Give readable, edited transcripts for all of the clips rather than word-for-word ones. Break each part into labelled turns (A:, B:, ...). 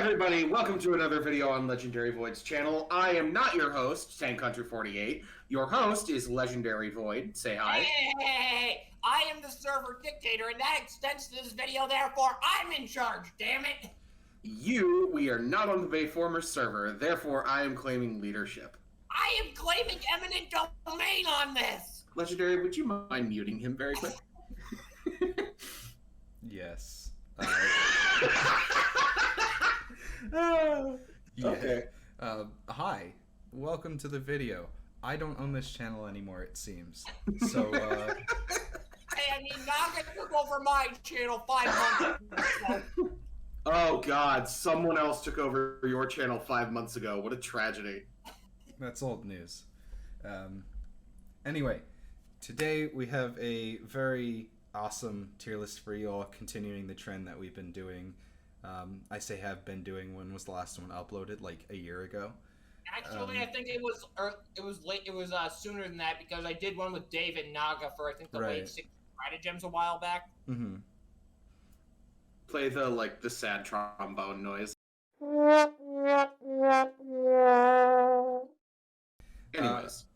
A: everybody, welcome to another video on Legendary Void's channel. I am not your host, Tank Hunter 48. Your host is Legendary Void. Say hi.
B: Hey, I am the server dictator, and that extends to this video, therefore I'm in charge, damn it!
A: We are not on the Bayformer server, therefore I am claiming leadership.
B: I am claiming eminent domain on this!
A: Legendary, would you mind muting him very quick?
C: Yes.
A: Okay.
C: Hi. Welcome to the video. I don't own this channel anymore, it seems. So,
B: Hey, I mean, Naga took over my channel 5 months ago.
A: Oh god, someone else took over your channel 5 months ago. What a tragedy.
C: that's old news. Anyway, today we have a very awesome tier list for you all, continuing the trend that we've been doing. I say have been doing. When was the last one uploaded? Like a year ago?
B: Actually, I think it was late. It was sooner than that because I did one with Dave and Naga for I think the late 6 stratagems a while back.
C: Mm-hmm.
A: Play the sad trombone noise.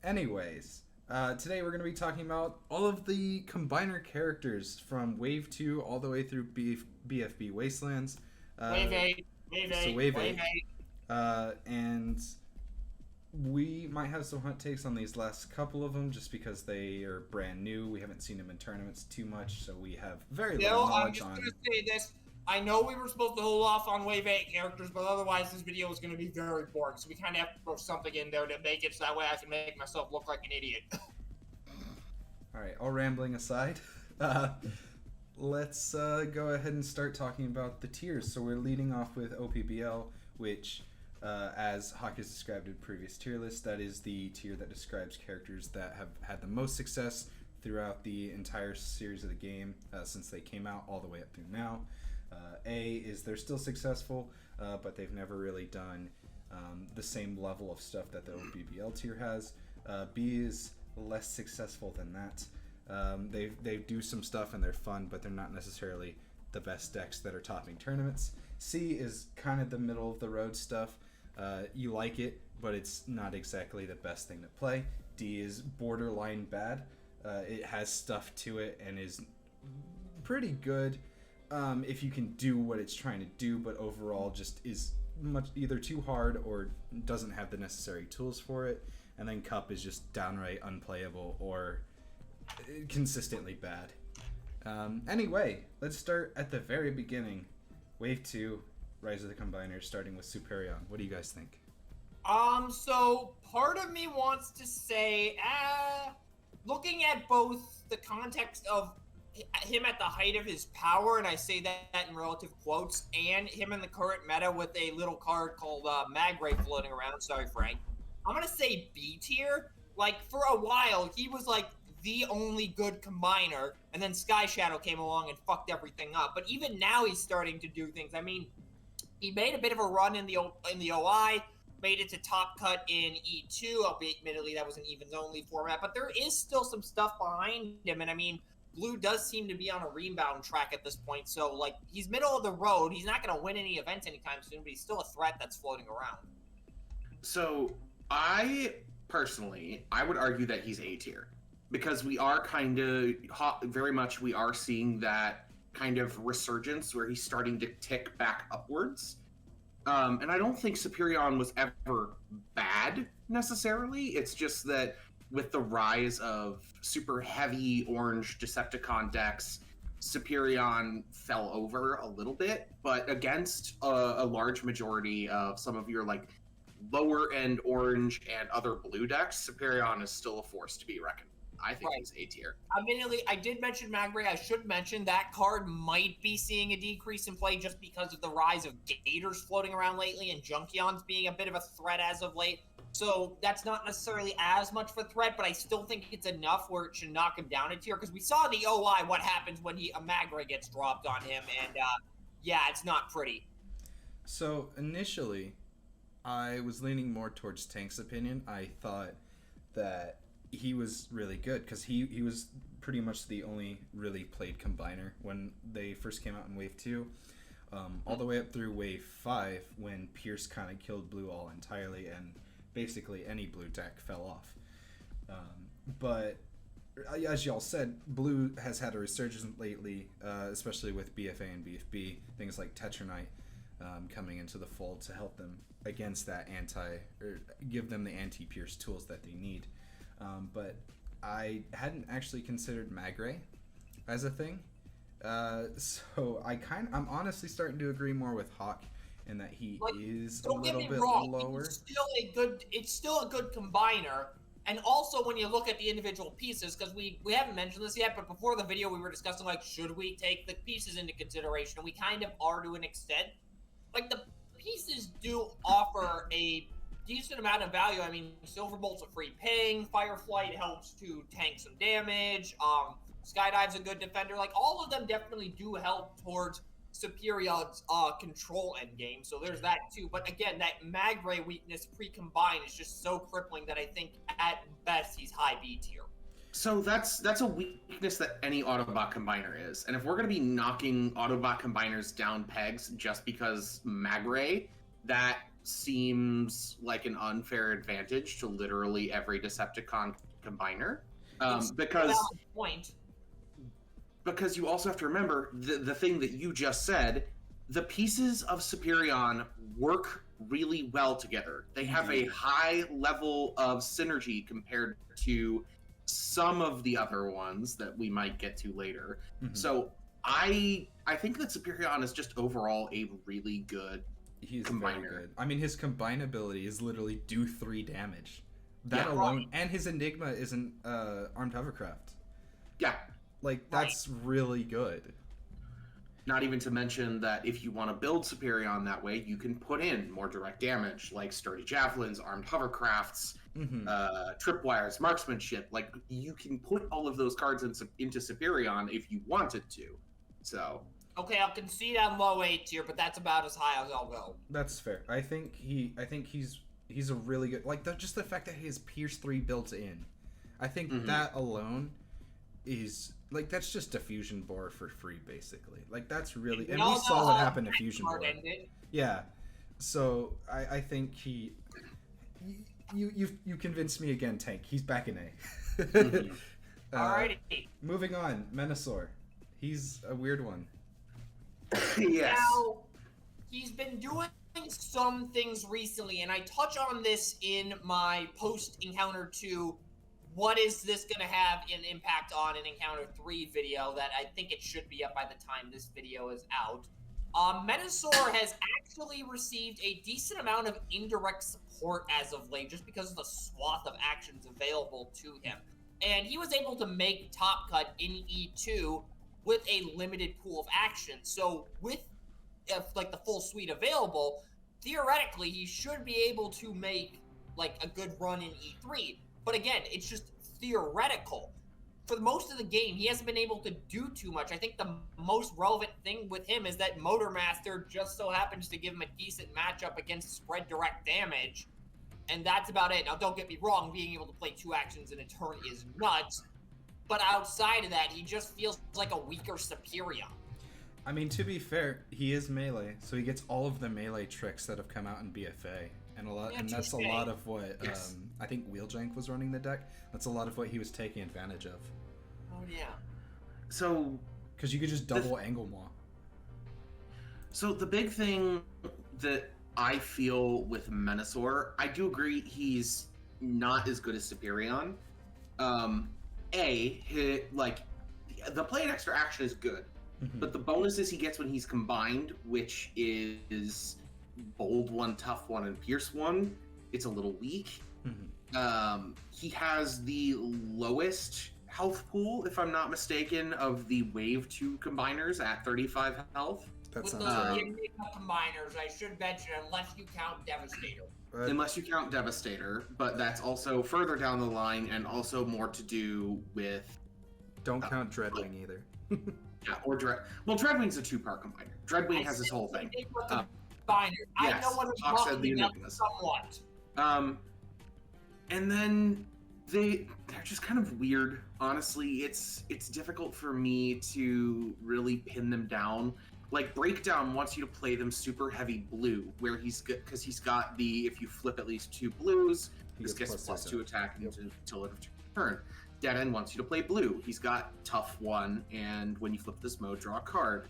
C: Anyways, today we're going to be talking about all of the combiner characters from Wave 2 all the way through BFB Wastelands.
B: Wave 8.
C: Wave 8. And we might have some hot takes on these last couple of them just because they are brand new. We haven't seen them in tournaments too much, so we have very little knowledge on.
B: I'm just going to say this. I know we were supposed to hold off on Wave 8 characters, but otherwise this video is going to be very boring, so we kind of have to throw something in there to make it so that way I can make myself look like an idiot.
C: Alright, all rambling aside, let's go ahead and start talking about the tiers. So we're leading off with OPBL, which, as Hawk has described in previous tier lists, that is the tier that describes characters that have had the most success throughout the entire series of the game since they came out all the way up through now. A is they're still successful, but they've never really done the same level of stuff that the OPBL tier has. B is less successful than that. They do some stuff and they're fun, but they're not necessarily the best decks that are topping tournaments. C is kind of the middle of the road stuff. You like it, but it's not exactly the best thing to play. D is borderline bad. It has stuff to it and is pretty good if you can do what it's trying to do, but overall just is much either too hard or doesn't have the necessary tools for it. And then Cup is just downright unplayable or consistently bad. Anyway, let's start at the very beginning. Wave 2, Rise of the Combiners, starting with Superion. What do you guys think?
B: So part of me wants to say, looking at both the context of him at the height of his power, and I say that in relative quotes, and him in the current meta with a little card called Magray floating around. Sorry, Frank. I'm gonna say B tier. Like, for a while, he was like the only good combiner, and then Sky Shadow came along and fucked everything up. But even now, he's starting to do things. I mean, he made a bit of a run in the OI, made it to top cut in E2, albeit admittedly that was an evens only format. But there is still some stuff behind him, and I mean, Blue does seem to be on a rebound track at this point, so like he's middle of the road. He's not going to win any events anytime soon, but he's still a threat that's floating around.
A: So I personally, I would argue that he's A tier because we are kind of very much we are seeing that kind of resurgence where he's starting to tick back upwards. And I don't think Superion was ever bad necessarily. It's just that with the rise of super heavy orange Decepticon decks, Superion fell over a little bit, but against a large majority of some of your like lower end orange and other blue decks, Superion is still a force to be reckoned. I think he's A tier.
B: Admittedly, I did mention Magray. I should mention that card might be seeing a decrease in play just because of the rise of Gators floating around lately and Junkions being a bit of a threat as of late. So that's not necessarily as much of a threat, but I still think it's enough where it should knock him down a tier, because we saw the OI what happens when a Magray gets dropped on him, and yeah, it's not pretty.
C: So initially, I was leaning more towards Tank's opinion. I thought that he was really good because he was pretty much the only really played combiner when they first came out in Wave 2. all the way up through wave 5 when Pierce kind of killed blue all entirely and basically any blue deck fell off. But as y'all said, blue has had a resurgence lately, especially with BFA and BFB, things like Tetranite coming into the fold to help them against that or give them the anti-Pierce tools that they need. But I hadn't actually considered Magray as a thing. So I'm honestly starting to agree more with Hawk in that he is a little bit lower.
B: It's still a good combiner. And also when you look at the individual pieces, because we haven't mentioned this yet, but before the video we were discussing, like, should we take the pieces into consideration? And we kind of are to an extent. Like, the pieces do offer a decent amount of value. I mean, Silverbolt's a free ping, Fireflight helps to tank some damage, Skydive's a good defender. Like, all of them definitely do help towards Superion's control endgame, so there's that too. But again, that Magray weakness pre-combine is just so crippling that I think at best he's high B tier.
A: So that's a weakness that any Autobot combiner is. And if we're going to be knocking Autobot combiners down pegs just because Magray, that seems like an unfair advantage to literally every Decepticon combiner. Because you also have to remember the thing that you just said, the pieces of Superion work really well together. They have a high level of synergy compared to some of the other ones that we might get to later. So I think that Superion is just overall a really good combiner.
C: Very good. I mean, his combine ability is literally do 3 damage. That alone, and his Enigma isn't armed hovercraft.
A: Yeah.
C: Like, that's really good.
A: Not even to mention that if you want to build Superion that way, you can put in more direct damage, like sturdy javelins, armed hovercrafts, tripwires, marksmanship. Like, you can put all of those cards into Superion if you wanted to. So.
B: Okay, I'll concede on low A tier, but that's about as high as I'll go.
C: That's fair. I think he's a really good, like, just the fact that he has Pierce 3 built in. I think that alone is, like, that's just diffusion bore for free, basically. Like, that's really, and we saw what happened to fusion bore. Yeah, so I think you convinced me again, Tank. He's back in A.
B: Alrighty.
C: Moving on, Menasor. He's a weird one.
A: Yes.
B: Now, he's been doing some things recently, and I touch on this in my post-Encounter 2 what is this going to have an impact on an Encounter 3 video that I think it should be up by the time this video is out. Menasor has actually received a decent amount of indirect support as of late, just because of the swath of actions available to him. And he was able to make Top Cut in E2 with a limited pool of actions. So with like the full suite available, theoretically he should be able to make like a good run in E3. But again, it's just theoretical. For most of the game, he hasn't been able to do too much. I think the most relevant thing with him is that Motormaster just so happens to give him a decent matchup against spread direct damage. And that's about it. Now, don't get me wrong, being able to play 2 actions in a turn is nuts. But outside of that, he just feels like a weaker Superion.
C: I mean, to be fair, he is melee, so he gets all of the melee tricks that have come out in BFA. And that's a lot of what I think Wheeljank was running the deck. That's a lot of what he was taking advantage of.
B: Oh yeah.
A: So,
C: because you could just double angle maw.
A: So the big thing that I feel with Menasor, I do agree he's not as good as Superion. The play and extra action is good, but the bonuses he gets when he's combined, which is bold 1, tough 1, and pierce 1, it's a little weak. He has the lowest health pool, if I'm not mistaken, of the wave 2 combiners at 35 health.
C: That sounds
B: right. Combiners, I should mention, unless you count Devastator.
A: Unless you count Devastator, but that's also further down the line and also more to do with...
C: Don't count Dreadwing either.
A: Yeah, or Dreadwing's a 2-part combiner. Dreadwing has this whole thing.
B: I
A: yes,
B: know what I'm talking about somewhat.
A: And then they're just kind of weird. Honestly, it's difficult for me to really pin them down. Like Breakdown wants you to play them super heavy blue, where he's good because he's got the if you flip at least 2 blues, this gets +2 attack until end of turn. Dead End wants you to play blue. He's got tough 1, and when you flip this mode, draw a card.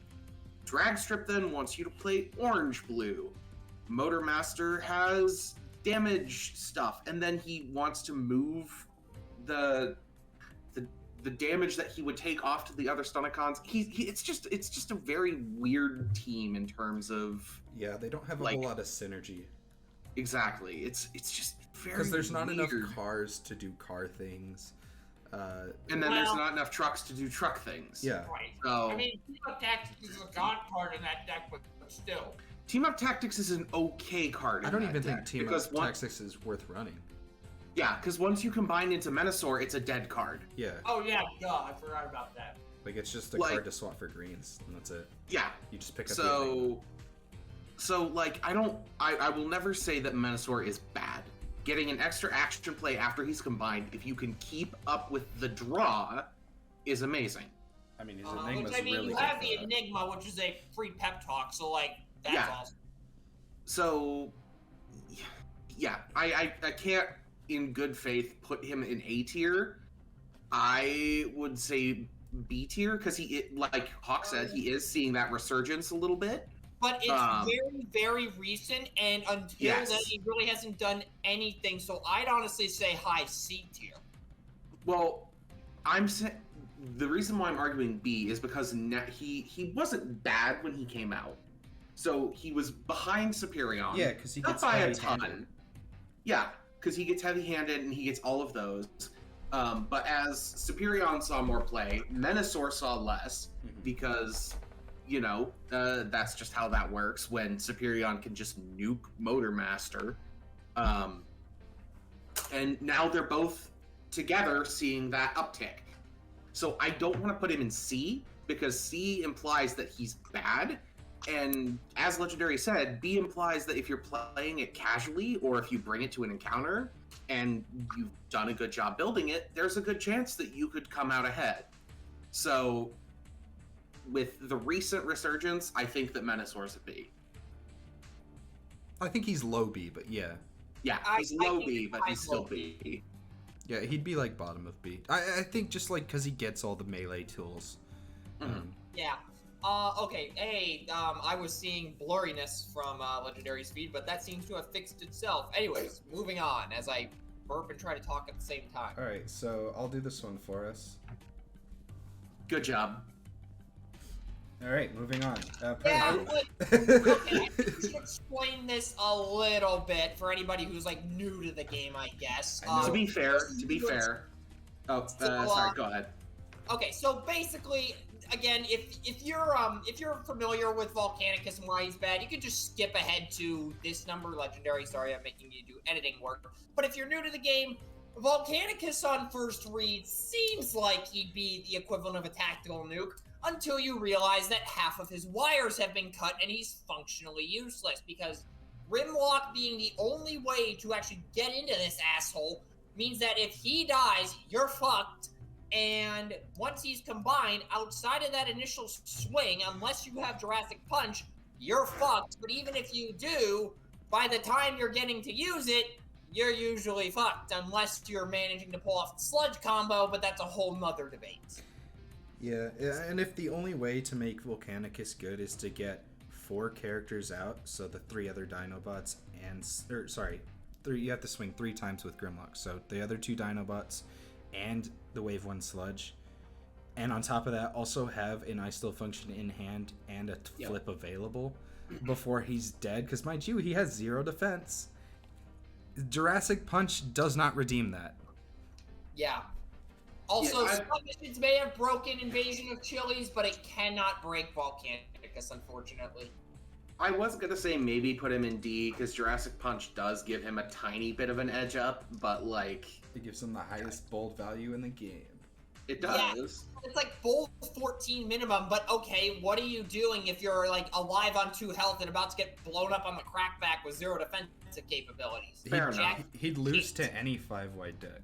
A: Drag Strip then wants you to play orange blue. Motor Master has damage stuff, and then he wants to move the damage that he would take off to the other Stunicons. It's just a very weird team in terms of
C: they don't have a whole lot of synergy.
A: Exactly. It's just very
C: because there's not
A: weird.
C: enough cars to do car things.
A: And then there's not enough trucks to do truck things.
C: Yeah.
B: Right.
A: So,
B: I mean, Team Up Tactics is a god card in that deck, but still.
A: Team Up Tactics is an okay card.
C: I don't even think Team Up Tactics is worth running.
A: Yeah, because once you combine into Menasor, it's a dead card.
C: Yeah.
B: Oh yeah, duh, I forgot about that.
C: Like it's just a card to swap for greens, and that's it.
A: Yeah.
C: You just pick up.
A: So like I will never say that Menasor is bad. Getting an extra action play after he's combined, if you can keep up with the draw, is amazing.
C: I mean, his Enigma's
B: which, I mean,
C: really
B: you
C: good
B: have
C: for
B: the
C: that.
B: Enigma, which is a free pep talk, so like that's awesome.
A: So yeah, I can't in good faith put him in A tier. I would say B tier because like Hawk said, he is seeing that resurgence a little bit.
B: But it's very, very recent, and until then, he really hasn't done anything. So I'd honestly say high C tier.
A: Well, the reason why I'm arguing B is because he wasn't bad when he came out. So he was behind Superion.
C: Yeah, because he gets
A: not by a
C: heavy-handed.
A: ton. Yeah, because he gets heavy-handed and he gets all of those. But as Superion saw more play, Menasor saw less because, that's just how that works when Superion can just nuke Motor Master. And now they're both together seeing that uptick. So I don't want to put him in C because C implies that he's bad. And as Legendary said, B implies that if you're playing it casually or if you bring it to an encounter and you've done a good job building it, there's a good chance that you could come out ahead. So with the recent resurgence, I think that Menasor's a B.
C: I think he's low B, but yeah.
A: Yeah, he's low B, but he's still B.
C: Yeah, he'd be like bottom of B. I think just like because he gets all the melee tools.
B: Yeah. Okay, hey, I was seeing blurriness from Legendary's feed, but that seems to have fixed itself. Anyways, moving on as I burp and try to talk at the same time.
C: Alright, so I'll do this one for us.
A: Good job.
C: Alright, moving on.
B: Yeah, okay, I should explain this a little bit for anybody who's like new to the game, I guess.
A: To be fair. Oh, sorry, go ahead.
B: Okay, so basically, again, if you're familiar with Volcanicus and why he's bad, you can just skip ahead to this number, Legendary. Sorry, I'm making you do editing work. But if you're new to the game, Volcanicus on first read seems like he'd be the equivalent of a tactical nuke until you realize that half of his wires have been cut and he's functionally useless because Rimlock being the only way to actually get into this asshole means that if he dies, you're fucked. And once he's combined, outside of that initial swing, unless you have Jurassic Punch, you're fucked. But even if you do, by the time you're getting to use it, you're usually fucked, unless you're managing to pull off the sludge combo, but that's a whole nother debate.
C: Yeah, and if the only way to make Volcanicus good is to get 4 characters out, so the 3 other Dinobots you have to swing 3 times with Grimlock, so the other 2 Dinobots and the Wave 1 Sludge, and on top of that also have an I Still Function in hand and a flip available before he's dead, because mind you, he has 0 defense. Jurassic Punch does not redeem that.
B: Yeah. Also, some missions may have broken Invasion of Chili's, but it cannot break Volcanicus, unfortunately.
A: I was going to say maybe put him in D, because Jurassic Punch does give him a tiny bit of an edge up, but like...
C: It gives him the highest bold value in the game.
A: It does.
B: Yeah, it's like bold 14 minimum, but okay, what are you doing if you're like alive on 2 health and about to get blown up on the crackback with 0 defensive capabilities?
A: Fair enough.
C: He'd lose to any 5-wide deck.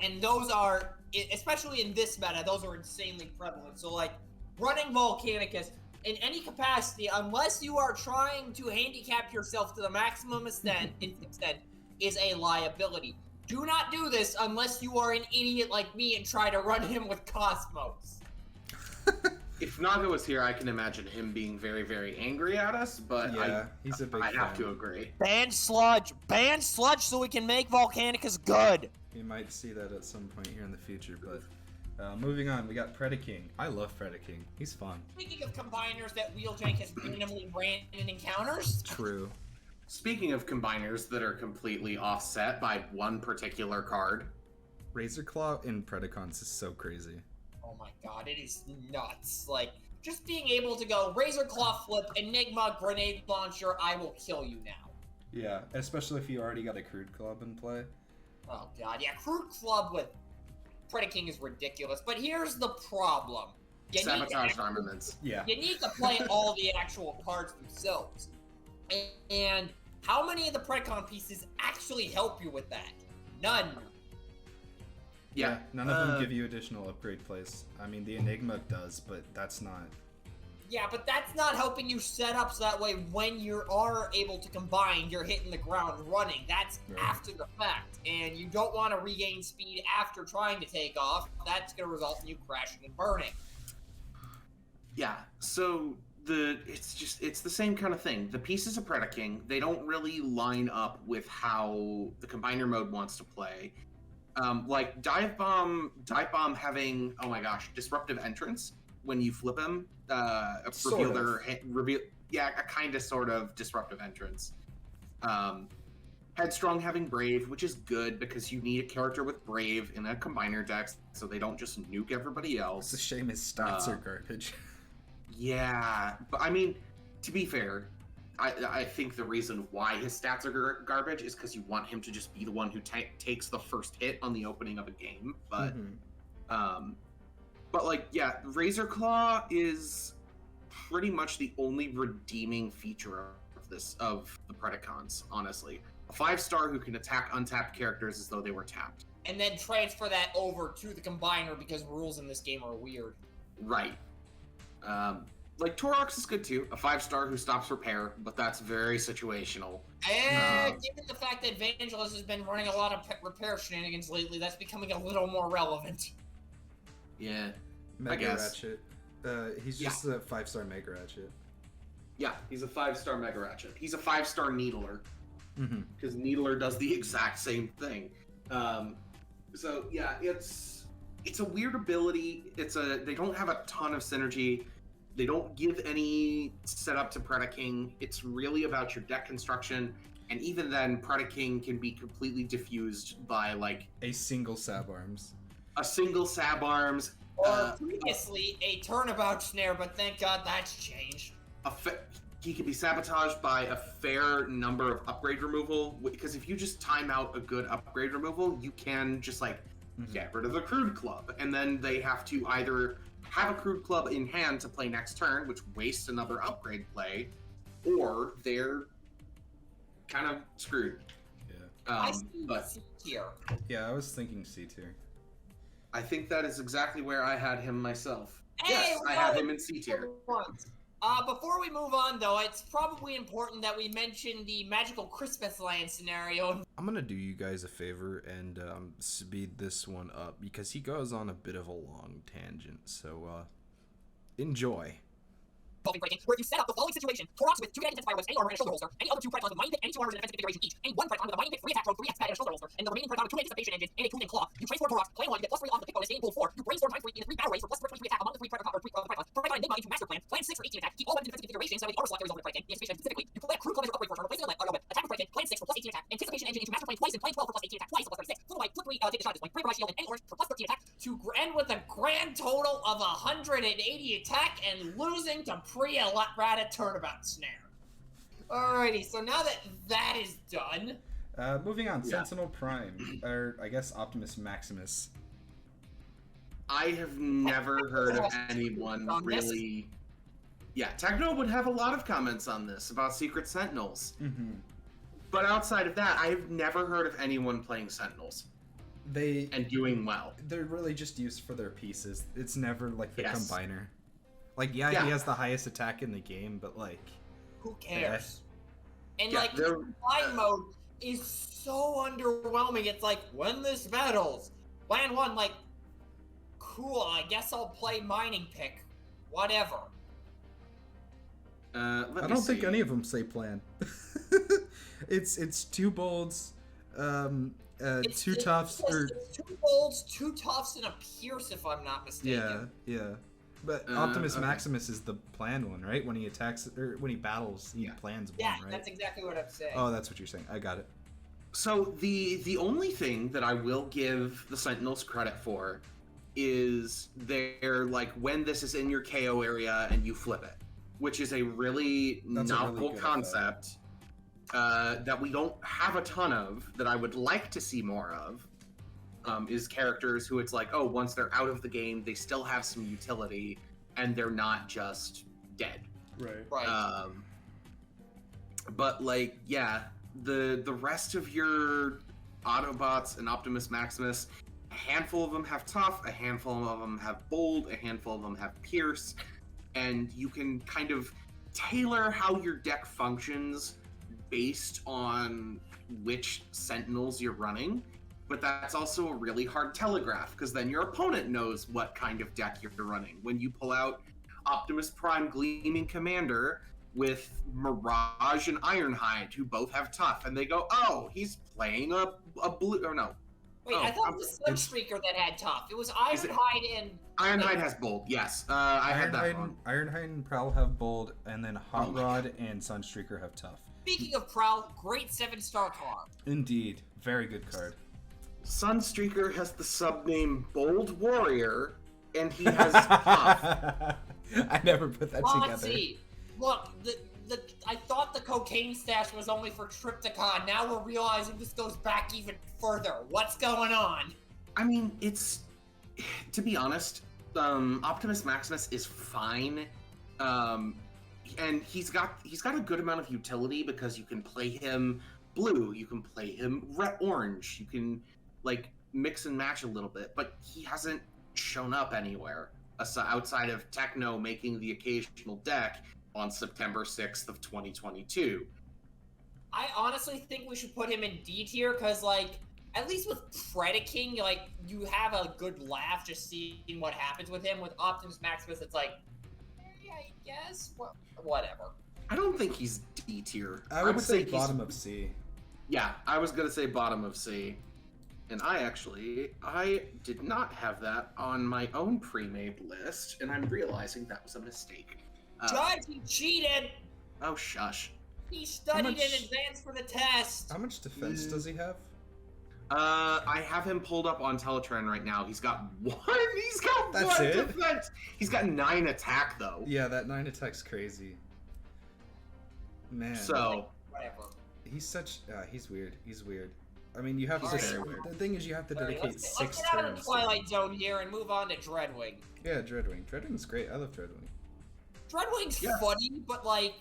B: And those are, especially in this meta, those are insanely prevalent. So like, running Volcanicus in any capacity, unless you are trying to handicap yourself to the maximum extent, is a liability. Do not do this unless you are an idiot like me and try to run him with Cosmos.
A: If Naga was here, I can imagine him being very, very angry at us, but
C: Yeah, he's a big
A: I have
C: fan.
A: to agree.
B: Ban Sludge! Ban Sludge so we can make Volcanicus good!
C: We might see that at some point here in the future, but moving on, we got Predaking. I love Predaking. He's fun.
B: Speaking of combiners that Wheeljank has randomly ran in encounters,
C: True.
A: Speaking of combiners that are completely offset by one particular card,
C: Razor Claw in Predacons is so crazy.
B: oh my god, it is nuts. Like, just being able to go Razor Claw Flip, Enigma, Grenade Launcher, I will kill you now.
C: Yeah, especially if you already got a Crude Club in play.
B: Oh god, yeah, Crude Club with Predaking is ridiculous, but here's the problem. You need to
A: Sabotage
B: actually-
A: armaments.
C: Yeah.
B: You need to play all the actual cards themselves. And how many of the Predacon pieces actually help you with that? None.
A: Yeah.
C: None of them give you additional upgrade plays. I mean, the Enigma does, but that's not.
B: Yeah, but that's not helping you set up so that way when you are able to combine, you're hitting the ground running. That's
C: Right.
B: after the fact. And you don't want to regain speed after trying to take off. That's going to result in you crashing and burning.
A: Yeah, so it's the same kind of thing. The pieces of Predaking, they don't really line up with how the combiner mode wants to play. Like Dive Bomb having, oh my gosh, disruptive entrance when you flip him, reveal a kind of sort of disruptive entrance. Headstrong having Brave, which is good because you need a character with Brave in a combiner deck so they don't just nuke everybody else.
C: It's a shame his stats are garbage.
A: Yeah, but I mean, to be fair, I think the reason why his stats are garbage is because you want him to just be the one who takes the first hit on the opening of a game. But, but like, yeah, Razor Claw is pretty much the only redeeming feature of the Predacons. Honestly, a 5-star who can attack untapped characters as though they were tapped.
B: And then transfer that over to the combiner because rules in this game are weird.
A: Right. Like Torox is good too, a 5-star who stops repair, but that's very situational.
B: And given the fact that Evangelist has been running a lot of repair shenanigans lately, that's becoming a little more relevant.
A: Yeah,
C: Mega
A: guess.
C: Ratchet. He's just a 5-star Mega Ratchet.
A: yeah, he's a 5-star Mega Ratchet. He's a 5-star Needler, because Needler does the exact same thing. So yeah, it's a weird ability. They don't have a ton of synergy. They don't give any setup to Predaking. It's really about your deck construction, and even then, Predaking can be completely diffused by like
C: A single Sab Arms.
A: a single Sab Arms.
B: Or previously, a turnabout snare, but thank God that's changed.
A: He can be sabotaged by a fair number of upgrade removal, because if you just time out a good upgrade removal, you can just like get rid of the Crude Club, and then they have to either have a Crude Club in hand to play next turn, which wastes another upgrade play, or they're kind of screwed.
C: Yeah.
B: I see
A: but
B: C tier.
C: Yeah, I was thinking C tier.
A: I think that is exactly where I had him myself.
B: Hey,
A: Yes, I have him in C tier.
B: Before we move on, though, it's probably important that we mention the magical Christmas land scenario.
C: I'm gonna do you guys a favor and speed this one up because he goes on a bit of a long tangent. So enjoy.
B: Breaking, where you set up the following situation: Torox with 2 guidance fire any armor and a shoulder holster, any other 2 Predacons with mining pick, any 2 armors in defensive configuration each, any 1 Predacon with a mining pick, 3 attack rogue, 3 attack and a shoulder holster, and the remaining Predacon with 2 anticipation engines and a Tooth and Claw. You transform Torox, play 1, you get +3 off the pick bonus, gain pool 4. You brainstorm times 3 in 3 battle rays for +23 attack among the 3 Predacon or 3 Predacons. For Predacon Enigma into Master Plan, plan 6 for 18 attack, keep all weapons in defensive configuration, so that the armor slot carries over to Predaking. The anticipation engine specifically, you play a Crude Club as your upgrade for a turn, replace it with attack for Predaking, plan 6 for +18 attack, anticipation engine into Master Plan twice, and plan 12 for +18 attack twice, so +36. Flip away, flip 3, take the shot at this point, Brave Rise Shield, and any orange for +13 attack. To end with a grand total of 180 attack and losing to pre-errata turnabout snare. Alrighty, so now that that is done,
C: Moving on,
A: Yeah.
C: Sentinel Prime, or I guess Optimus Maximus.
A: I have never heard of anyone really. Yeah, Techno would have a lot of comments on this about Secret Sentinels. But outside of that, I've never heard of anyone playing Sentinels and doing well.
C: They're really just used for their pieces. It's never like the
A: Yes.
C: combiner. Like, yeah,
A: Yeah.
C: he has the highest attack in the game, but like,
B: Who cares? And
A: Yeah,
B: like his
A: they're-
B: combine mode is so underwhelming. It's like when this battles, land 1, like, cool. I guess I'll play mining pick, whatever.
C: I don't think any of them say plan. It's 2 bolds, 2 toughs, or
B: it's 2 bolds, 2 toughs, and a pierce, if I'm not mistaken.
C: yeah. But Optimus Maximus is the planned one, right? When he attacks or when he battles, he plans one,
B: Yeah,
C: right?
B: that's exactly what I'm saying.
C: Oh, that's what you're saying. I got it.
A: So the only thing that I will give the Sentinels credit for is they're like when this is in your KO area and you flip it, which is a really
C: That's a really
A: novel
C: good
A: concept that we don't have a ton of, that I would like to see more of. Is characters who it's like, oh, once they're out of the game, they still have some utility and they're not just dead.
B: Right.
A: But like, yeah, the rest of your Autobots and Optimus Maximus, a handful of them have tough, a handful of them have bold, a handful of them have pierce, and you can kind of tailor how your deck functions based on which Sentinels you're running. But that's also a really hard telegraph, because then your opponent knows what kind of deck you're running. When you pull out Optimus Prime Gleaming Commander with Mirage and Ironhide, who both have tough, and they go, oh, he's playing a blue, or no.
B: Wait,
A: Oh,
B: I thought it was Sunstreaker that had tough. It was
A: Is it-
B: Ironhide and...
A: Ironhide has bold, yes. I had that wrong.
C: Ironhide and Prowl have bold, and then Hot
A: Oh my
C: Rod and Sunstreaker have tough.
B: Speaking of Prowl, great 7-star card.
C: Indeed, very good card.
A: Sunstreaker has the subname Bold Warrior, and he has tough.
C: I never put that
B: Well,
C: together.
B: let's see. Look, I thought the cocaine stash was only for Trypticon. Now we're realizing this goes back even further. What's going on?
A: I mean, it's, to be honest, Optimus Maximus is fine, and he's got a good amount of utility because you can play him blue, you can play him orange, you can like mix and match a little bit, but he hasn't shown up anywhere outside of Techno making the occasional deck on September 6th of 2022.
B: I honestly think we should put him in D tier because, like, at least with Predaking, like, you have a good laugh just seeing what happens with him. With Optimus Maximus, it's like, I guess, whatever.
A: I don't think he's D tier.
C: I would say
A: he's-
C: bottom of C.
A: Yeah, I was gonna say bottom of C. And I did not have that on my own pre-made list, and I'm realizing that was a mistake.
B: Judge, he cheated!
A: Oh, shush.
B: He studied
C: much-
B: in advance for the test!
C: How much defense does he have?
A: I have him pulled up on Teletrend right now. He's got one. He's got
C: That's
A: one
C: it?
A: defense. He's got 9 attack though.
C: Yeah, that 9 attack's crazy. Man.
A: So
B: Whatever.
C: He's weird. He's weird. I mean, you have
A: He's
C: to.
A: very weird.
C: The thing is, you have to
B: Alright,
C: dedicate
B: let's
C: 6
B: get out of the
C: turns.
B: Twilight Zone here and move on to Dreadwing.
C: Yeah, Dreadwing. Dreadwing's great. I love Dreadwing.
B: Dreadwing's
A: Yeah.
B: funny, but like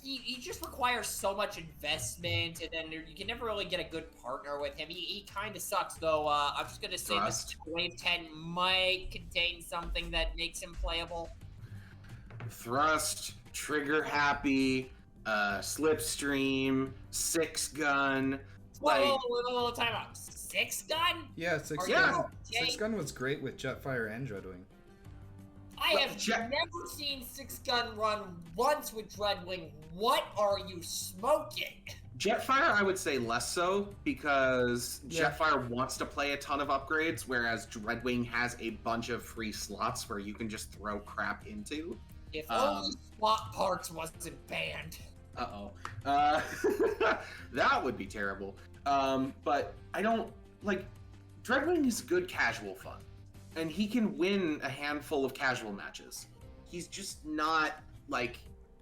B: he just requires so much investment, and then you can never really get a good partner with him. He kind of sucks, though. I'm just gonna say this
A: Thrust.
B: Wave 10 might contain something that makes him playable.
A: Thrust, Trigger Happy, Slipstream, 6-Gun.
B: Whoa, time out. 6-gun?
C: Yeah, 6
B: Are
A: Yeah.
C: gun.
B: you okay?
C: 6 gun was great with Jetfire and Dreadwing.
B: I
A: But
B: have
A: Jet-
B: never seen 6-gun run once with Dreadwing. What are you smoking?
A: Jetfire, I would say less so, because
C: Yeah.
A: Jetfire wants to play a ton of upgrades, whereas Dreadwing has a bunch of free slots where you can just throw crap into.
B: If only slot parts wasn't banned.
A: Uh-oh. That would be terrible. But I don't, like, Dreadwing is good casual fun, and he can win a handful of casual matches. He's just not, like,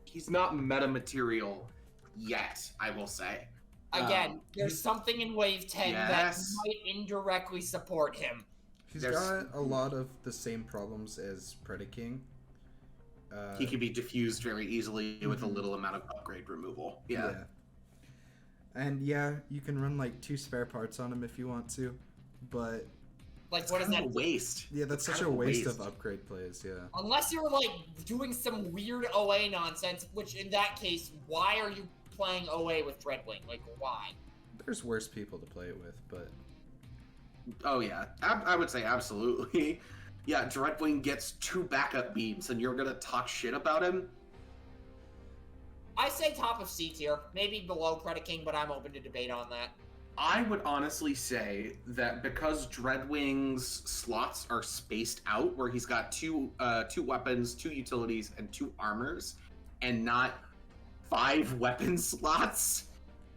A: he's not meta material yet, I will say.
B: Again, there's something in Wave 10
A: Yes.
B: that might indirectly support him.
C: He's
A: There's-
C: got a lot of the same problems as Predaking.
A: He can be diffused very easily with a little amount of upgrade removal. Yeah.
C: And yeah, you can run like 2 spare parts on him if you want to, but
B: Like,
A: It's
B: what does
A: kind
B: that
A: of a
B: do?
A: waste.
C: Yeah, that's
A: It's
C: such
A: kind
C: a
A: of
C: waste of upgrade plays. Yeah.
B: Unless you're like doing some weird OA nonsense, which in that case, why are you playing OA with Dreadwing? Like, why?
C: There's worse people to play it with, but
A: Oh yeah, I would say absolutely. Yeah, Dreadwing gets 2 backup beams, and you're gonna talk shit about him?
B: I say top of C tier, maybe below Predaking, but I'm open to debate on that.
A: I would honestly say that because Dreadwing's slots are spaced out, where he's got two weapons, 2 utilities, and 2 armors, and not 5 weapon slots,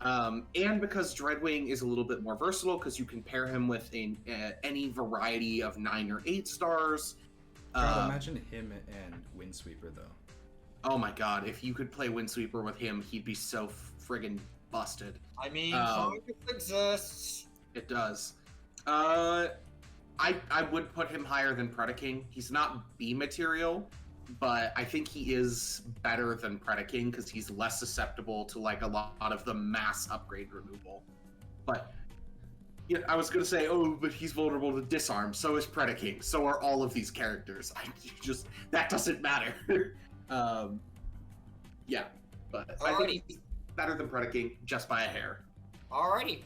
A: and because Dreadwing is a little bit more versatile, because you can pair him with any variety of 9 or 8 stars.
C: God, imagine him and Windsweeper though.
A: Oh my god, if you could play Windsweeper with him, he'd be so friggin' busted.
B: I mean, Congress exists.
A: It does. I would put him higher than Predaking. He's not B material, but I think he is better than Predaking because he's less susceptible to like a lot of the mass upgrade removal. But yeah, I was gonna say, oh, but he's vulnerable to disarm. So is Predaking. So are all of these characters. That doesn't matter. Yeah, but I think he's better than Predaking just by a hair.
B: Alrighty.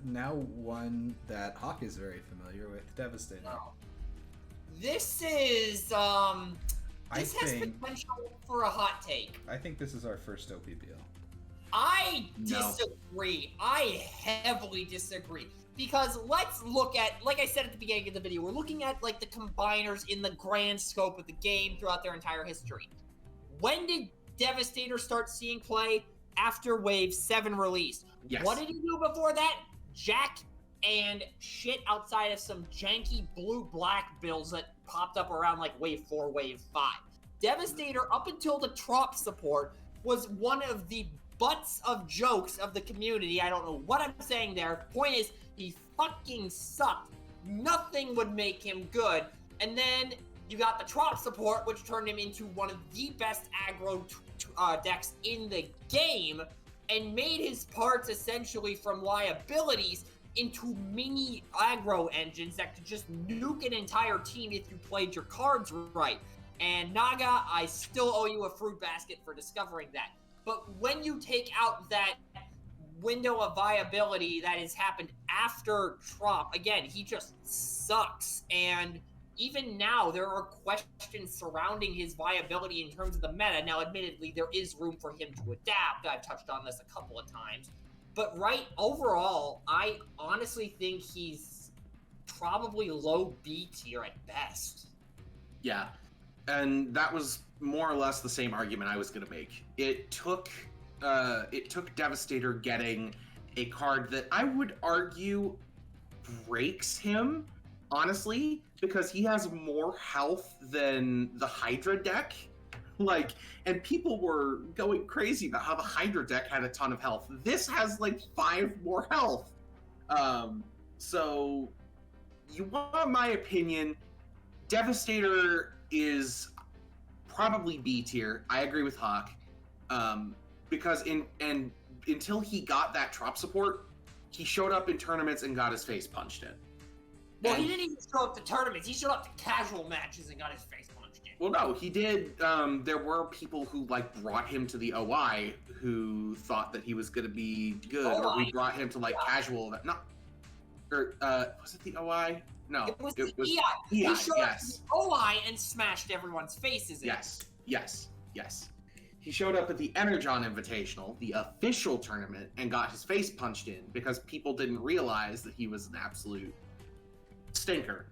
C: Now one that Hawk is very familiar with, Devastator.
B: No. This is this has potential for a hot take.
C: I think this is our first OPBL.
B: I
A: No.
B: disagree. I heavily disagree. Because let's look at, like I said at the beginning of the video, we're looking at like the combiners in the grand scope of the game throughout their entire history. When did Devastator start seeing play? After Wave 7 release.
A: Yes.
B: What did he do before that? Jack and shit outside of some janky blue-black builds that popped up around like Wave 4, Wave 5. Devastator, up until the Trop support, was one of the butts of jokes of the community. I don't know what I'm saying there. Point is, he fucking sucked. Nothing would make him good. And then you got the Trop support, which turned him into one of the best aggro decks in the game, and made his parts essentially from liabilities into mini aggro engines that could just nuke an entire team if you played your cards right. And Naga, I still owe you a fruit basket for discovering that. But when you take out that window of viability that has happened after Trop, again, he just sucks. And even now, there are questions surrounding his viability in terms of the meta. Now, admittedly, there is room for him to adapt. I've touched on this a couple of times. But overall, I honestly think he's probably low B tier at best.
A: Yeah, and that was more or less the same argument I was going to make. It took Devastator getting a card that I would argue breaks him, honestly, because he has more health than the Hydra deck. Like, and people were going crazy about how the Hydra deck had a ton of health. This has like 5 more health. So you want my opinion, Devastator is probably B tier. I agree with Hawk. Because until he got that Trop support, he showed up in tournaments and got his face punched in.
B: Well, he didn't even show up to tournaments. He showed up to casual matches and got his face punched in.
A: Well, no, he did. There were people who like brought him to the OI who thought that he was going to be good, or we brought him to like casual. Was it the OI? No,
B: It was
A: EI.
B: He showed up
A: Yes.
B: to the OI and smashed everyone's faces in.
A: Yes. He showed up at the Energon Invitational, the official tournament, and got his face punched in because people didn't realize that he was an absolute stinker,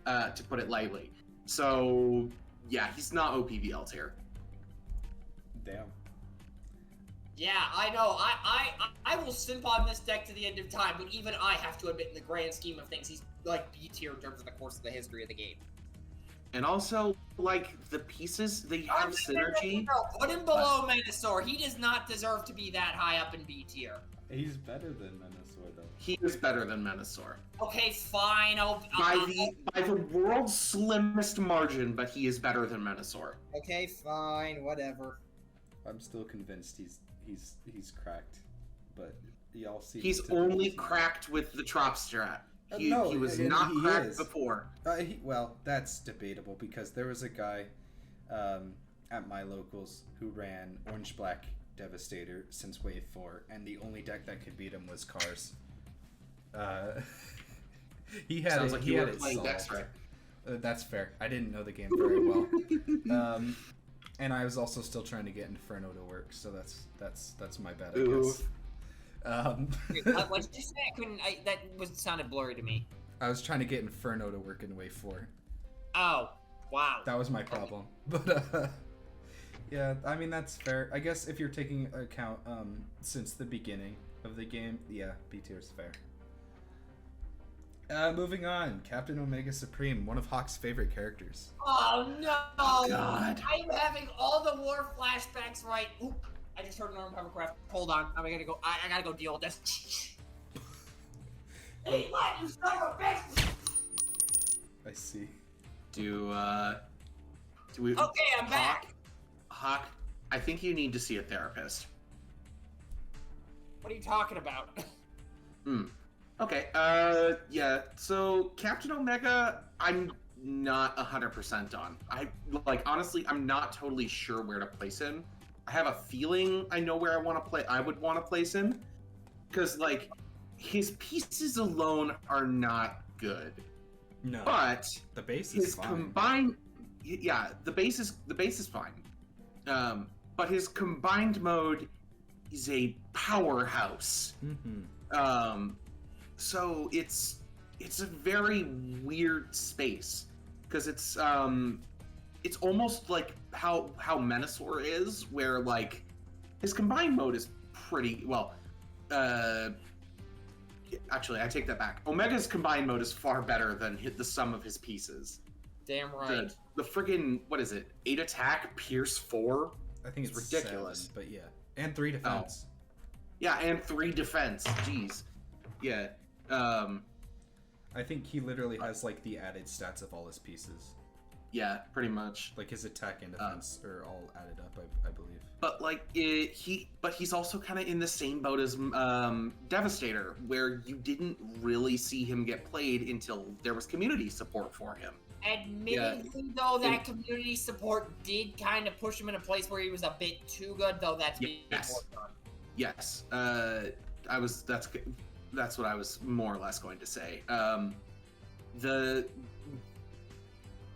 A: to put it lightly. So, yeah, he's not OPVL tier.
C: Damn.
B: Yeah, I know. I will simp on this deck to the end of time, but even I have to admit, in the grand scheme of things, he's like B tier in terms of the course of the history of the game.
A: And also, like, the pieces, they have synergy.
B: No, put him below Menasor. He does not deserve to be that high up in B tier.
C: He's better than Menasor, though.
A: He is better than Menasor.
B: Okay, fine.
A: By the world's slimmest margin, but he is better than Menasor.
B: Okay, fine. Whatever.
C: I'm still convinced he's cracked, but y'all see.
A: He's only cracked with the Trop strat. He was
C: and
A: not
C: he
A: cracked
C: is.
A: before.
C: Well, that's debatable because there was a guy at my locals who ran Orange Black Devastator since Wave 4, and the only deck that could beat him was Cars. He had
A: Sounds
C: it,
A: like
C: he
A: you
C: had
A: were
C: it
A: playing
C: solved.
A: decks right.
C: That's fair. I didn't know the game very well. And I was also still trying to get Inferno to work, so that's my bad, I guess.
B: What did you say? I couldn't. Sounded blurry to me.
C: I was trying to get Inferno to work in Wave 4.
B: Oh, wow.
C: That was my problem. But yeah, I mean that's fair. I guess if you're taking account since the beginning of the game, yeah, B tier is fair. Moving on, Captain Omega Supreme, one of Hawk's favorite characters.
B: Oh no!
A: God.
B: I'm having all the war flashbacks right. Oop! I just heard an armed hovercraft. Hold on, I gotta go. I gotta go deal with this. Hey, what? You son of a bitch!
C: I see.
A: Do we?
B: Okay, I'm back.
A: Hawk, I think you need to see a therapist.
B: What are you talking about?
A: Okay, yeah, so Captain Omega, I'm not 100% on. Honestly, I'm not totally sure where to place him. I have a feeling I know where I would want to place him. Because, his pieces alone are not good.
C: No.
A: But
C: The base is
A: his
C: fine.
A: combined... Yeah, the base is fine. But his combined mode is a powerhouse.
C: Mm-hmm.
A: So it's a very weird space because it's almost like how Menasor is, where his combined mode is pretty well. Actually, I take that back. Omega's combined mode is far better than the sum of his pieces.
B: Damn right.
A: The friggin' what is it? 8 attack, Pierce 4.
C: I think it's
A: ridiculous.
C: 7, but yeah, and 3 defense.
A: Yeah, and 3 defense. Jeez. Yeah.
C: I think he literally has the added stats of all his pieces.
A: Yeah, pretty much.
C: His attack and defense are all added up, I believe.
A: But he's also kind of in the same boat as Devastator, where you didn't really see him get played until there was community support for him.
B: Admittedly, though, that community support did kind of push him in a place where he was a bit too good, though. That's being worked on.
A: Yes. That's what I was more or less going to say.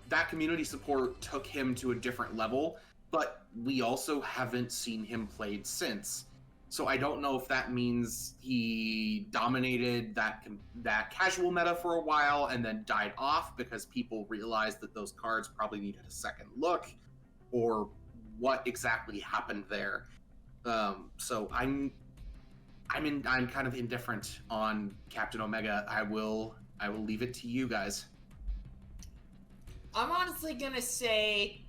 A: That community support took him to a different level, but we also haven't seen him played since. So I don't know if that means he dominated that casual meta for a while and then died off because people realized that those cards probably needed a second look, or what exactly happened there. So I'm kind of indifferent on Captain Omega. I will leave it to you guys.
B: I'm honestly gonna say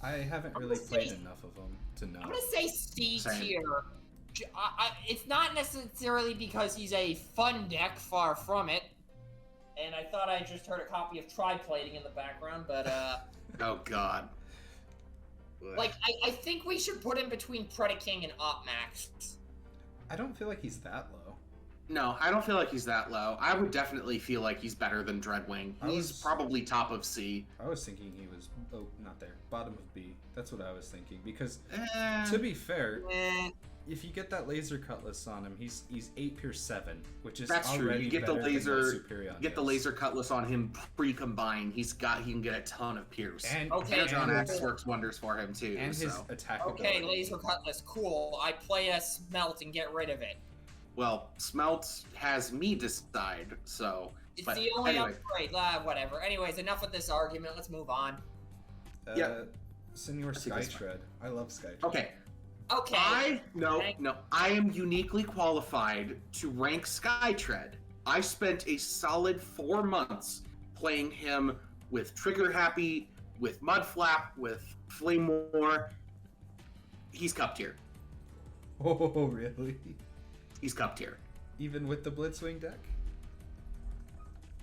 C: I haven't really played enough of them to know.
B: I'm gonna say C
A: Same.
B: tier. It's not necessarily because he's a fun deck, far from it. And I thought I just heard a copy of Tri-Plating in the background, but
A: Oh God.
B: I think we should put him between Predaking and Opmax.
C: I don't feel like he's that low.
A: No, I don't feel like he's that low. I would definitely feel like he's better than Dreadwing. He's probably top of C.
C: I was thinking he was not there, bottom of B. That's what I was thinking because
A: Eh.
C: to be fair,
B: Eh,
C: if you get that laser cutlass on him, he's 8 Pierce 7, which is
A: That's true.
C: already
A: You get the
C: better than
A: laser-
C: what Superion
A: Get the
C: gets.
A: laser cutlass on him pre-combined. He can get a ton of Pierce.
C: And
B: Okay,
A: Energon
C: and,
A: X works wonders for him too.
C: and his
A: so.
C: attack
B: okay,
C: ability.
B: Laser Cutlass, cool. I play a Smelt and get rid of it.
A: Well, Smelt has me decide, so.
B: It's
A: But
B: the only
A: anyway.
B: upgrade. Whatever. Anyways, enough with this argument. Let's move on.
A: Yeah.
C: Senor
A: I think that's
C: Skytread. I love Skytread.
A: Okay.
B: Okay.
A: I am uniquely qualified to rank Skytread. I spent a solid 4 months playing him with Trigger Happy, with Mudflap, with Flame War. He's cup tier.
C: Oh, really?
A: He's cup tier.
C: Even with the Blitzwing deck?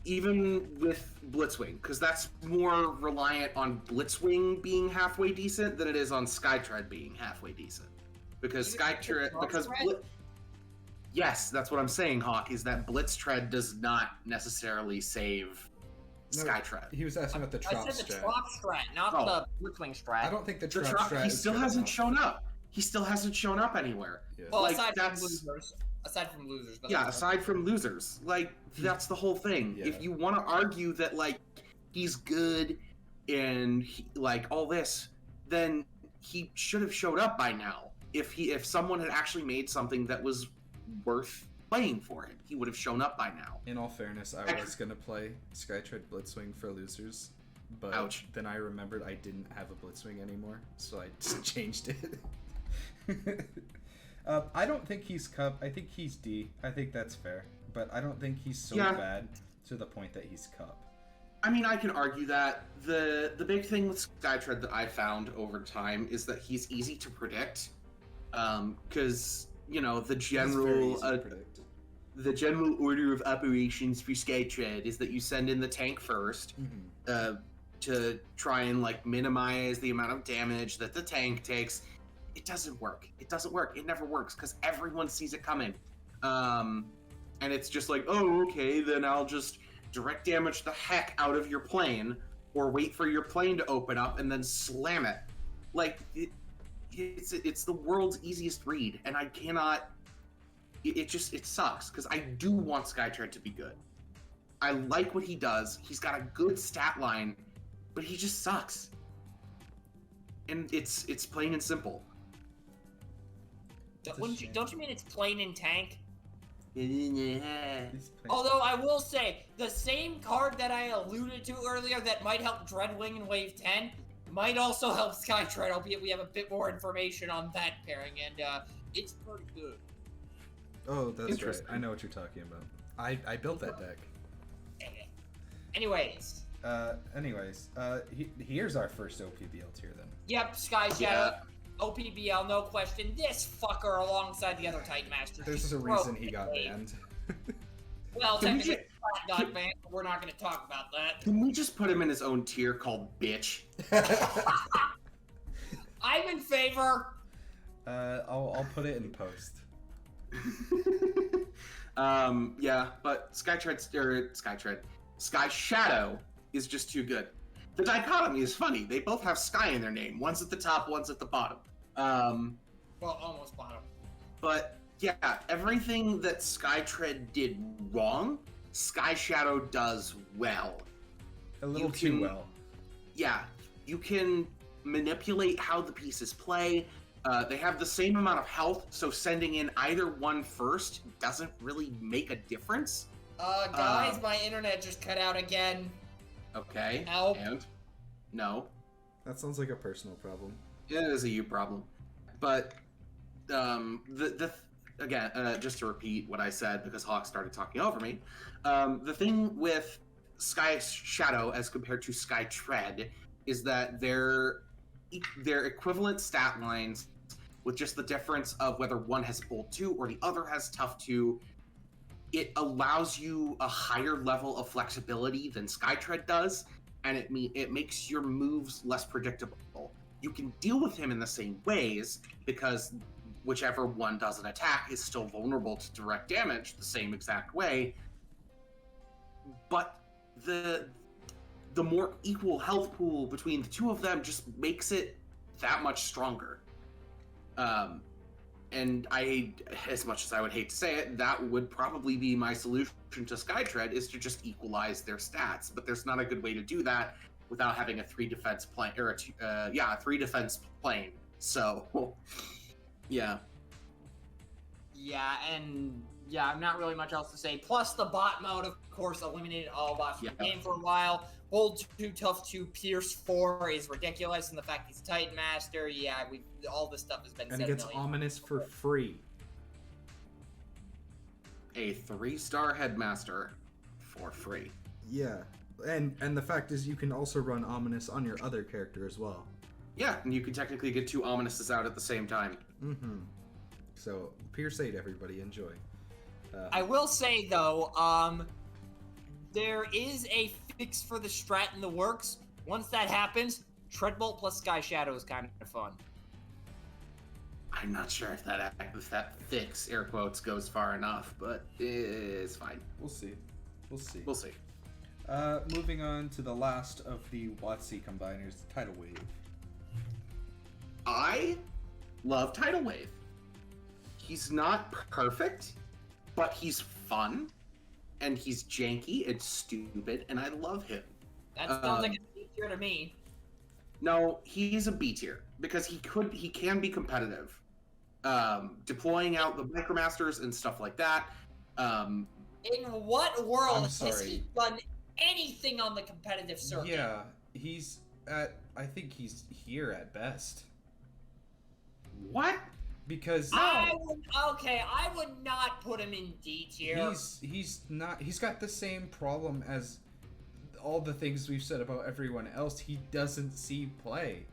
A: Even with Blitzwing, because that's more reliant on Blitzwing being halfway decent than it is on Skytread being halfway decent. Because
B: Even with
A: Skytread, because
B: Skytread?
A: Yes, that's what I'm saying, Hawk, is that Blitz Tread does not necessarily save Sky Tread.
C: He was asking about the
B: I
C: Trop
B: said the
C: strat.
B: Trop strat, not
A: Oh.
B: the Blitzwing strat.
C: I don't think the
A: The
C: Trop
A: Trop,
C: strat
A: he
C: is
A: still
C: good
A: hasn't
C: enough.
A: shown up. He still hasn't shown up anywhere.
C: Yeah.
B: Well,
A: Like,
B: aside
A: that's-
B: from losers. Aside from losers. But
A: Yeah,
B: that's
A: aside from losers. Like, that's the whole thing.
C: Yeah.
A: If you want to argue that, like, he's good and, like, all this, then he should have showed up by now. If someone had actually made something that was worth playing for him, he would have shown up by now.
C: In all fairness, I was gonna play Skytread Blitzwing for losers, but
A: Ouch.
C: then I remembered I didn't have a Blitzwing anymore, so I just changed it. I don't think he's Cup. I think he's D. I think that's fair, but I don't think he's so
A: Yeah.
C: bad to the point that he's Cup.
A: I mean, I can argue that the big thing with Skytread that I found over time is that he's easy to predict, because the
C: He's very
A: general
C: easy to predict.
A: the general order of operations for Skytread is that you send in the tank first to try and like minimize the amount of damage that the tank takes. It doesn't work. It doesn't work. It never works because everyone sees it coming, and it's just like, oh, okay, then I'll just direct damage the heck out of your plane, or wait for your plane to open up and then slam it. Like it's the world's easiest read, and I cannot. It sucks because I do want Skytread to be good. I like what he does. He's got a good stat line, but he just sucks. And it's plain and simple.
B: Don't you mean it's plain in tank?
C: He's playing-
B: Although I will say, the same card that I alluded to earlier that might help Dreadwing in Wave 10 might also help Skytread, albeit we have a bit more information on that pairing, and it's pretty good.
C: Oh, that's right.
A: Interesting.
C: I know what you're talking about. I built that deck.
B: Anyways.
C: Here's our first OPBL tier then.
B: Yep, Sky Shadow. OPBL, no question. This fucker alongside the other Titan Masters.
C: There's a reason he got banned.
B: Well,
A: Can we
B: technically, Flat got banned, but we're not going to talk about that.
A: Can we just put him in his own tier called bitch?
B: I'm in favor.
C: I'll put it in post.
A: Yeah, but Sky Shadow is just too good. The dichotomy is funny. They both have Sky in their name. One's at the top, one's at the bottom.
B: Well, almost bottom.
A: But yeah, everything that Skytread did wrong, Sky Shadow does well.
C: A little
A: You
C: too
A: can-
C: well.
A: Yeah, you can manipulate how the pieces play. They have the same amount of health, so sending in either one first doesn't really make a difference.
B: Guys, my internet just cut out again.
A: Okay.
B: Help.
A: And no,
C: That sounds like a personal problem.
A: it is a you problem. But again, just to repeat what I said because Hawk started talking over me. The thing with Sky Shadow as compared to Sky Tread is that they're equivalent stat lines with just the difference of whether one has Bold 2 or the other has Tough 2. It allows you a higher level of flexibility than Skytread does, and it makes your moves less predictable. You can deal with him in the same ways because whichever one does an attack is still vulnerable to direct damage the same exact way. But the more equal health pool between the two of them just makes it that much stronger. And as much as I would hate to say it, that would probably be my solution to Skytread is to just equalize their stats. But there's not a good way to do that without having a 3 defense plane or a 3 defense plane. So, yeah.
B: Yeah, and I'm not really much else to say. Plus, the bot mode, of course, eliminated all bots from the game for a while. Bold 2, Tough 2, Pierce 4 is ridiculous, and the fact he's Titan Master, all this stuff has been
C: And
B: said
C: he gets
B: a million
C: Ominous for free.
A: A 3-star headmaster for free.
C: Yeah. And the fact is you can also run Ominous on your other character as well.
A: Yeah, and you can technically get 2 Ominises out at the same time.
C: Mm-hmm. So, Pierce 8, everybody, enjoy.
B: I will say, though, there is a fix for the strat in the works. Once that happens, Treadbolt plus Sky Shadow is kind of fun.
A: I'm not sure if that fix, air quotes, goes far enough, but it's fine.
C: We'll see.
A: We'll see.
C: Moving on to the last of the WotC combiners, Tidal Wave.
A: I love Tidal Wave. He's not perfect, but he's fun, and he's janky and stupid, and I love him.
B: That sounds like a C tier to me.
A: No, he's a B tier because he can be competitive, deploying out the Micromasters and stuff like that.
B: In what world
C: I'm
B: has
C: sorry.
B: he done anything on the competitive circuit?
C: Yeah, he's at. I think he's here at best
A: What?
C: because
B: I would not put him in D tier.
C: he's not. He's got the same problem as all the things we've said about everyone else. He doesn't see play.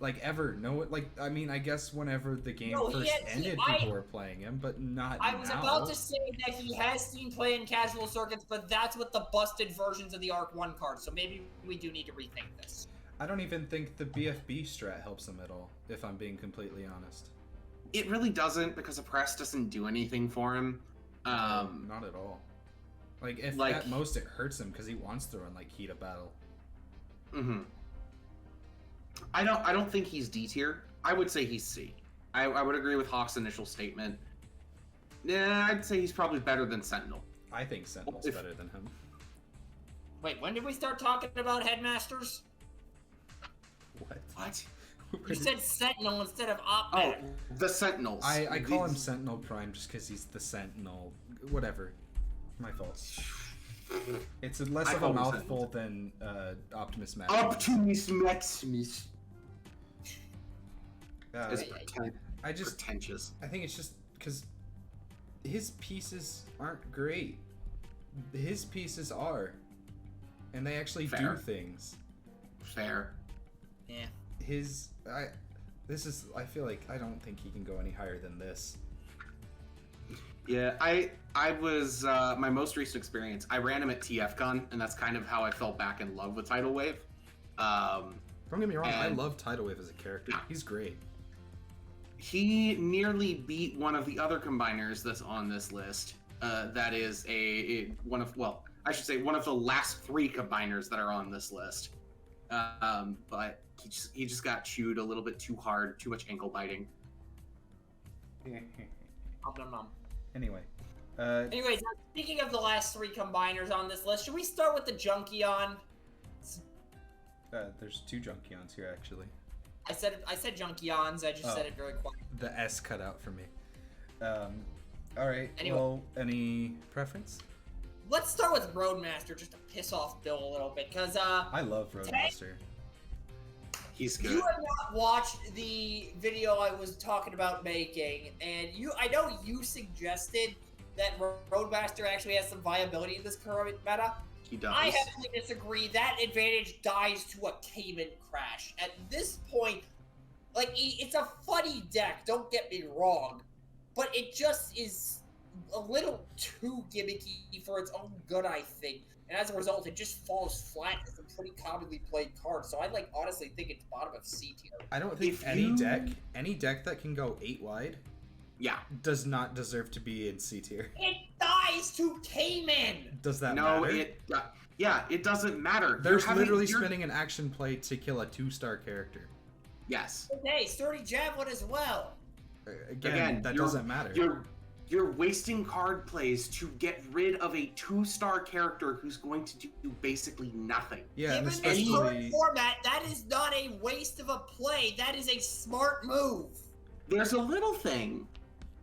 C: Like ever, no. Like I mean, I guess whenever the game first ended, people were playing him, but not
B: I was
C: now.
B: about to say that he has seen play in casual circuits, but that's with the busted versions of the Arc 1 cards, so maybe we do need to rethink this.
C: I don't even think the BFB strat helps him at all, if I'm being completely honest.
A: It really doesn't because the press doesn't do anything for him.
C: Not at all. Like if at most it hurts him because he wants to run like Heat of Battle.
A: Mm-hmm. I don't think he's D tier. I would say he's C. I would agree with Hawk's initial statement. Yeah, I'd say he's probably better than Sentinel.
C: I think Sentinel's better than him.
B: Wait, when did we start talking about headmasters?
A: What?
B: You said Sentinel instead of Op.
A: Oh, the Sentinels.
C: I call him Sentinel Prime just because he's the Sentinel. Whatever. My fault. It's less of a mouthful than Optimus Maximus.
A: Optimus Maximus. It's pretentious.
C: I think it's just because his pieces aren't great. His pieces are, and they actually do things.
A: Fair.
B: Yeah.
C: I feel like I don't think he can go any higher than this.
A: Yeah, I was my most recent experience. I ran him at TFCon, and that's kind of how I fell back in love with Tidal Wave.
C: Don't get me wrong, I love Tidal Wave as a character. He's great.
A: He nearly beat one of the other combiners that's on this list. That is one of the last 3 combiners that are on this list. But he just got chewed a little bit too hard, too much ankle biting.
C: Anyway.
B: Anyways, speaking of the last 3 combiners on this list, should we start with the Junkion?
C: There's 2 Junkions here, actually.
B: I said Junkions. I just said it very quietly.
C: The S cut out for me. All right.
B: Anyway.
C: Well, any preference?
B: Let's start with Roadmaster, just to piss off Bill a little bit, because
C: I love Roadmaster.
A: He's good.
B: You have not watched the video I was talking about making, and I know you suggested that Roadmaster actually has some viability in this current meta.
A: He does.
B: I heavily disagree. That advantage dies to a Cayman crash. At this point, like, it's a funny deck, don't get me wrong, but it just is a little too gimmicky for its own good, I think. And as a result, it just falls flat as a pretty commonly played card. So I honestly think it's bottom of C tier.
C: I don't think any deck that can go 8 wide, does not deserve to be in C tier.
B: It dies to Cayman.
C: Does that matter?
A: It doesn't matter.
C: They're literally spinning an action play to kill a 2-star character.
A: Yes.
B: Okay, Sturdy Javelin as well.
C: Again, that doesn't matter.
A: You're wasting card plays to get rid of a 2-star character who's going to do basically nothing.
C: Yeah,
B: Given this current format, that is not a waste of a play. That is a smart move.
A: There's a little thing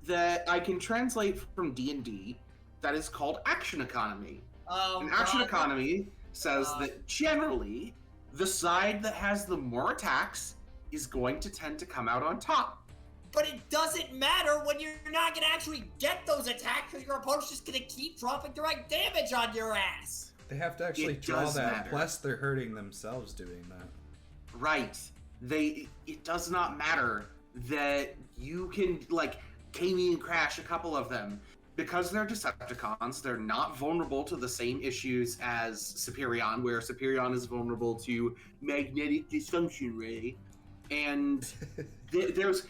A: that I can translate from D&D that is called action economy. And action economy says that generally the side that has the more attacks is going to tend to come out on top.
B: But it doesn't matter when you're not going to actually get those attacks because your opponent's just going to keep dropping direct damage on your ass.
C: They have to actually draw that, plus they're hurting themselves doing that.
A: Right. It does not matter that you can, Cayman crash a couple of them. Because they're Decepticons, they're not vulnerable to the same issues as Superion, where Superion is vulnerable to magnetic dysfunction ray. And there's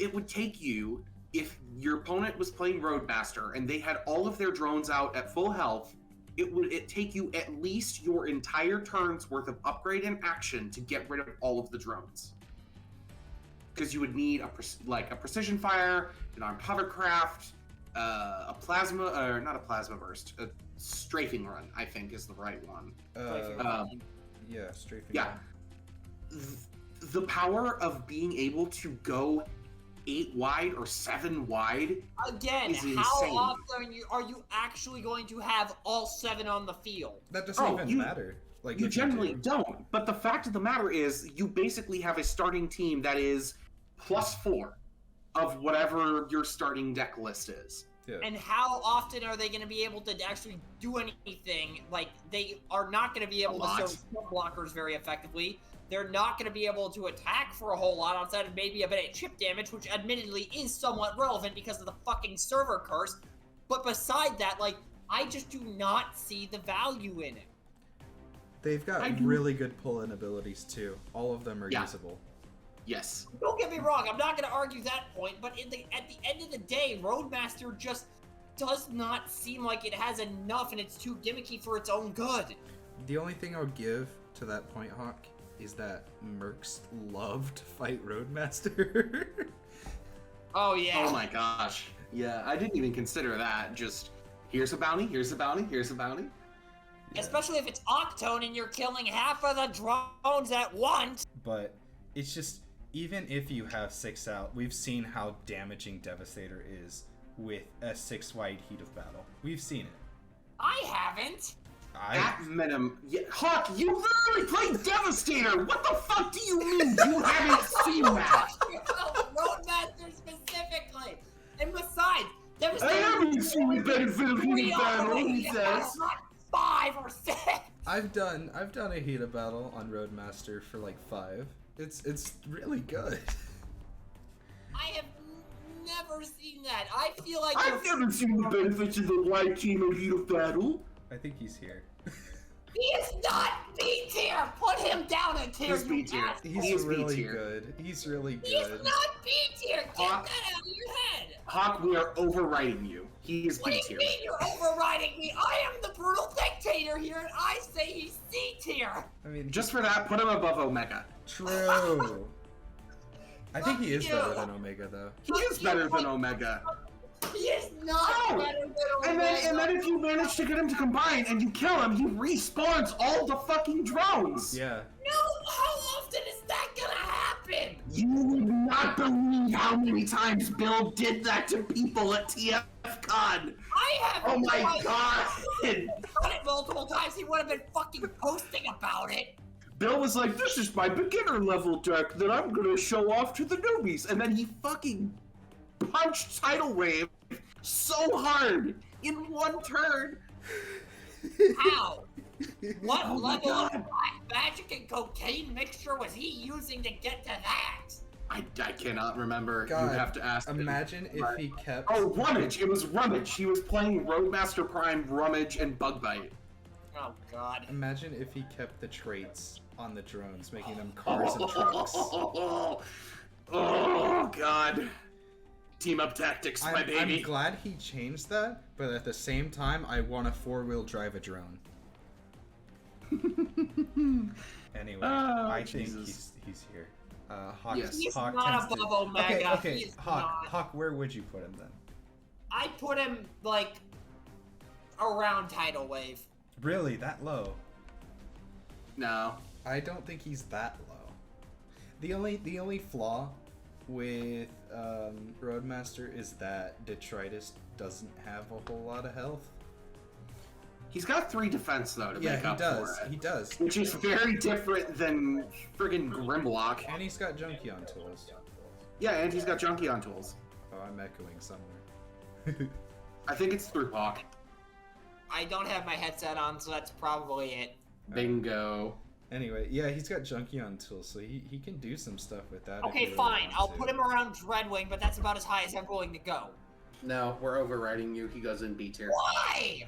A: it would take you, if your opponent was playing Roadmaster and they had all of their drones out at full health, it take you at least your entire turn's worth of upgrade and action to get rid of all of the drones. Because you would need a precision fire, an armed hovercraft, a plasma, or not a plasma burst, a strafing run, I think is the right one.
C: Yeah, strafing.
A: Yeah. The power of being able to go 8 wide or 7 wide
B: Again,
A: is
B: how
A: insane.
B: often are you actually going to have all 7 on the field?
C: That doesn't even matter. Like
A: You
C: if
A: generally
C: do.
A: don't, but the fact of the matter is, you basically have a starting team that is +4 of whatever your starting deck list is.
C: Yeah.
B: And how often are they going to be able to actually do anything? Like, they are not going to be able to show stun blockers very effectively. They're not going to be able to attack for a whole lot outside of maybe a bit of chip damage, which admittedly is somewhat relevant because of the fucking server curse. But beside that, like, I just do not see the value in it.
C: They've got really good pull-in abilities too. All of them are usable.
A: Yes.
B: Don't get me wrong, I'm not going to argue that point, but at the end of the day, Roadmaster just does not seem like it has enough and it's too gimmicky for its own good.
C: The only thing I would give to that point, Hawk, is that Mercs love to fight Roadmaster.
B: Oh, yeah.
A: Oh my gosh. Yeah, I didn't even consider that. Just, here's a bounty, here's a bounty, here's a bounty.
C: Yeah.
B: Especially if it's Octone and you're killing half of the drones at once.
C: But it's just, even if you have 6 out, we've seen how damaging Devastator is with a 6 wide heat of battle. We've seen it.
B: I haven't.
A: At minimum, yeah, Hawk, you literally played Devastator! What the fuck do you mean you haven't seen that?
B: Roadmaster specifically. And besides, there was
A: I haven't seen the benefit of heat of battle, he says.
B: Not 5 or 6.
C: I've done a heat of battle on Roadmaster for like 5. It's really good.
B: I have never seen that. I feel like
A: I've never seen the benefits of the white team in heat of battle.
C: I think he's here.
B: He is not B tier. Put him down a tier.
A: He's B tier.
C: He's
A: B
C: really
A: tier.
C: good. He's really good.
B: He is not B tier. Get
A: Hawk.
B: that out of your head.
A: Hawk, we are overriding you. He is
B: What
A: B
B: do you
A: tier.
B: mean you're overriding me? I am the brutal dictator here, and I say he's C tier.
C: I mean,
A: Just for that, put him above Omega.
C: true. I think he is
B: Fuck
C: better
B: you.
C: than Omega, though.
A: He is better than Omega.
B: He is not
A: Oh,
B: better than
A: And
B: Omega.
A: then if you manage to get him to combine and you kill him, he respawns all the fucking drones.
C: Yeah.
B: No, how often is that gonna happen?
A: You would not believe how many times Bill did that to people at TFCon.
B: I have
A: Oh my god.
B: done it multiple times. He would have been fucking posting about it.
A: Bill was like, this is my beginner level deck that I'm gonna show off to the newbies. And then he fucking punched Tidal Wave so hard in one turn.
B: How? What
A: Oh my
B: level of
A: God.
B: black magic and cocaine mixture was he using to get to that?
A: I cannot remember.
C: God,
A: You have to ask him.
C: Imagine if he kept.
A: Oh, Rummage! It was Rummage. He was playing Roadmaster Prime, Rummage, and Bug Bite.
B: Oh god.
C: Imagine if he kept the traits on the drones, making them cars and trucks.
A: Oh God! Team up tactics, my
C: I'm
A: baby.
C: glad he changed that, but at the same time, I want to 4-wheel drive a drone. Anyway,
A: Oh,
C: I think
A: Jesus.
C: he's here. Hawk,
A: Yes.
B: He's
C: Hawk
B: not
C: tends to-
B: above Omega.
C: Okay,
B: He's
C: Hawk,
B: not.
C: Hawk, where would you put him then?
B: I put him like around Tidal Wave.
C: Really, that low?
A: No.
C: I don't think he's that low. The only flaw with Roadmaster is that Detritus doesn't have a whole lot of health.
A: He's got 3 defense though to
C: Yeah,
A: make
C: he
A: up
C: does.
A: for it.
C: He does.
A: Which is very different than friggin' Grimlock.
C: And he's got Junkion tools.
A: Yeah, and he's got Junkie on tools.
C: Oh, I'm echoing somewhere.
A: I think it's through Hawk.
B: I don't have my headset on, so that's probably it.
A: Bingo.
C: Anyway, yeah, he's got Junkion tools, so he can do some stuff with that. if
B: Okay,
C: he really
B: fine.
C: wants
B: I'll
C: to.
B: put him around Dreadwing, but that's about as high as I'm willing to go.
A: No, we're overriding you. He goes in B tier.
B: Why?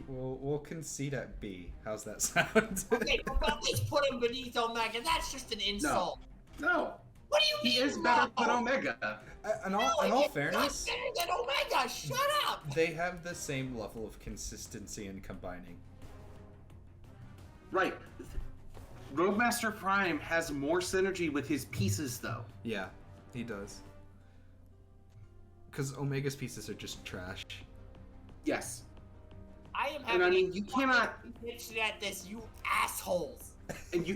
C: We'll concede at B. How's that sound?
B: Okay, but at least put him beneath Omega. That's just an insult.
A: No.
B: What do you
A: He
B: mean?
A: is better than
B: no?
A: Omega.
C: In
B: No,
C: all
B: he's
C: fairness,
B: not better than Omega. Shut up.
C: they have the same level of consistency in combining.
A: Right. Roadmaster Prime has more synergy with his pieces, though.
C: Yeah, he does. Because Omega's pieces are just trash.
A: Yes.
B: I am
A: And
B: having
A: I mean, you
B: a
A: cannot,
B: bitch at this, you assholes.
A: and you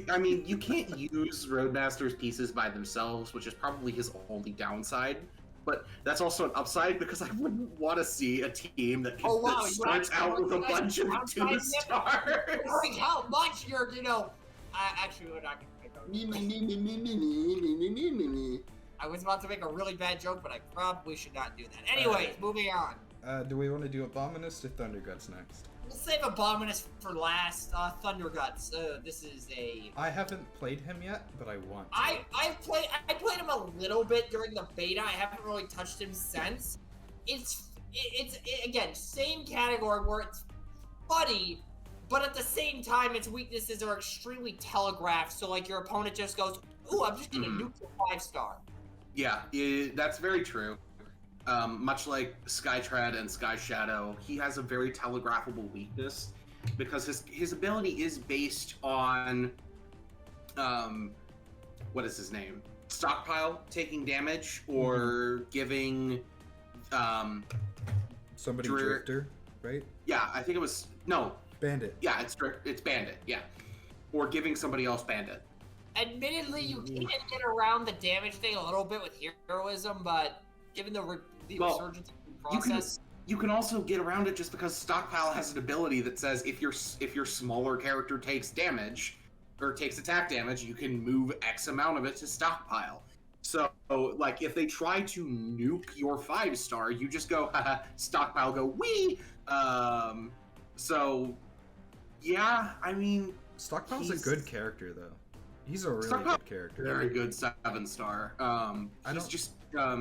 A: can't use Roadmaster's pieces by themselves, which is probably his only downside. But that's also an upside because I wouldn't want to see a team that,
B: Oh, wow,
A: that
B: you
A: starts
B: actually
A: out with a
B: want that
A: bunch of
B: downside,
A: 2
B: Nick?
A: stars.
B: Knowing how much you're, actually, we're not gonna go. I was about to make a really bad joke, but I probably should not do that. Anyways, moving on.
C: Do we want to do Abominus or Thunderguts next?
B: We'll save Abominus for last. Thunderguts. This is a.
C: I haven't played him yet, but I want to.
B: I played him a little bit during the beta. I haven't really touched him since. It's again same category where it's funny, but at the same time its weaknesses are extremely telegraphed. So like your opponent just goes, "Ooh, I'm just gonna nuke your 5-star."
A: Yeah, that's very true. Much like Skytread and Sky Shadow, he has a very telegraphable weakness because his ability is based on what is his name? Stockpile taking damage or giving
C: Somebody Drifter, right?
A: Yeah, I think it was
C: Bandit.
A: Yeah, it's Bandit. Yeah, or giving somebody else Bandit.
B: Admittedly, you can get around the damage thing a little bit with heroism, but given the resurgence process,
A: you can also get around it just because Stockpile has an ability that says if your smaller character takes damage or takes attack damage, you can move X amount of it to Stockpile. So, like, if they try to nuke your 5-star, you just go, haha, Stockpile, go, wee! So, yeah, I mean...
C: Stockpile's a good character, though. He's a really
A: Stockpile,
C: good character.
A: Very good 7-star.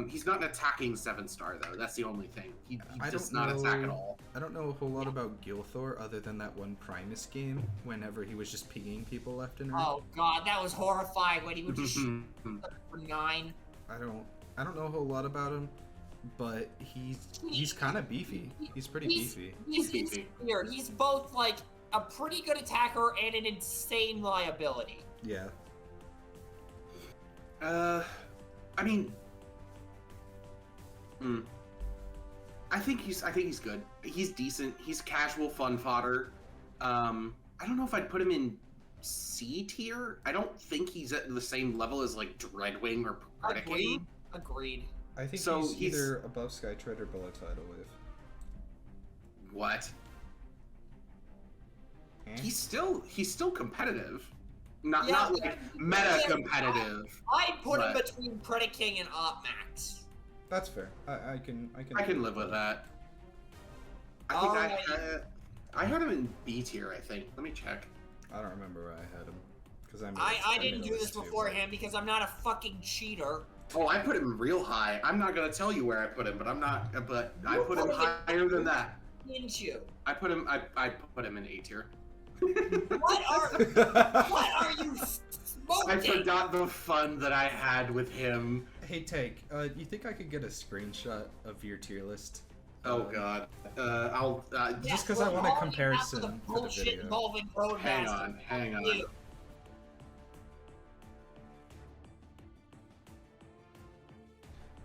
A: He's not an attacking 7-star, though. That's the only thing. He does not attack at all.
C: I don't know a whole lot about Gilthor other than that one Primus game whenever he was just pinging people left and right.
B: oh god, that was horrifying when he would just shoot for 9.
C: I don't know a whole lot about him, but he's kind of beefy. He's pretty beefy.
B: He's weird. He's both like a pretty good attacker and an insane liability.
C: Yeah.
A: I mean, I think he's good. He's decent. He's casual fun fodder. I don't know if I'd put him in C tier. I don't think he's at the same level as like Dreadwing or Predicate.
B: Agreed.
C: I think
A: So
C: he's either above Skytread or below Tidal Wave.
A: What?
C: Eh?
A: He's still competitive. Not like
B: Yeah,
A: meta competitive.
B: I'd put him
A: but-
B: between Predaking and Opmax.
C: That's fair. I can
A: live with that. I think I had him in B tier, I think. Let me check.
C: I don't remember where I had him because
B: I didn't do this beforehand because I'm not a fucking cheater.
A: Oh, I put him real high. I'm not gonna tell you where I put him, but I put him higher than that.
B: Didn't you?
A: I put him in A tier.
B: What are you smoking?
A: I forgot the fun that I had with him.
C: Hey, Take, you think I could get a screenshot of your tier list?
A: Oh god. I'll
C: just because I want a comparison
B: The
C: for the
B: bullshit
C: video.
B: involving Roadmaster.
A: hang on.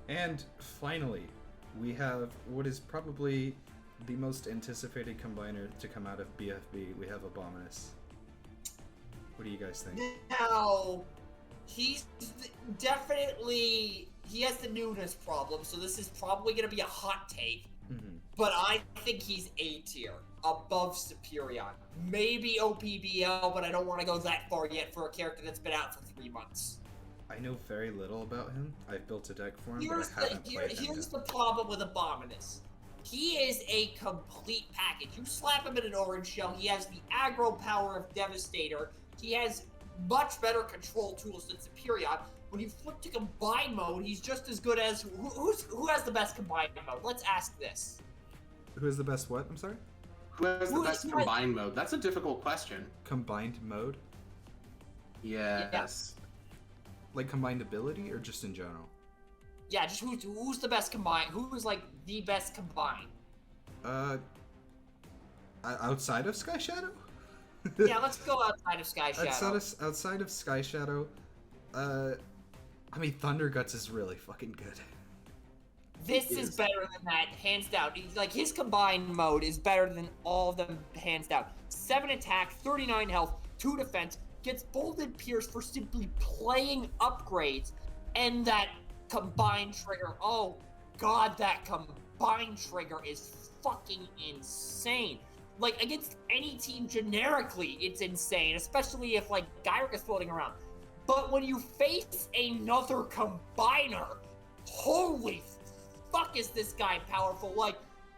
C: And finally, we have what is probably the most anticipated combiner to come out of BFB. We have Abominus. What do you guys think?
B: Now, he's definitely he has the newness problem, so this is probably going to be a hot take.
C: Mm-hmm.
B: But I think he's A tier, above Superion. Maybe OPBL, but I don't want to go that far yet for a character that's been out for 3 months.
C: I know very little about him. I've built a deck for him, but I haven't played him
B: Here's
C: yet.
B: the problem with Abominus. He is a complete package. You slap him in an orange shell, he has the aggro power of Devastator. He has much better control tools than Superion. When you flip to combine mode, he's just as good as... Who has the best combined mode? Let's ask this.
C: Who has the best what? I'm sorry?
A: Who has the best combined mode? That's a difficult question.
C: Combined mode?
A: Yes.
C: Like combined ability or just in general?
B: Yeah, just who's the best combined? Who's like the best combined?
C: Outside of Sky Shadow?
B: Yeah, let's go outside of Sky Shadow.
C: Outside of Sky Shadow, I mean, Thunder Guts is really fucking good.
B: This is better than that, hands down. Like, his combined mode is better than all of them, hands down. 7 attack, 39 health, 2 defense, gets Bolded Pierce for simply playing upgrades, and that combined trigger. Oh, God, that combined trigger is fucking insane. Like, against any team generically, it's insane, especially if, like, Gyrick is floating around. But when you face another combiner, holy fuck is this guy powerful. Like,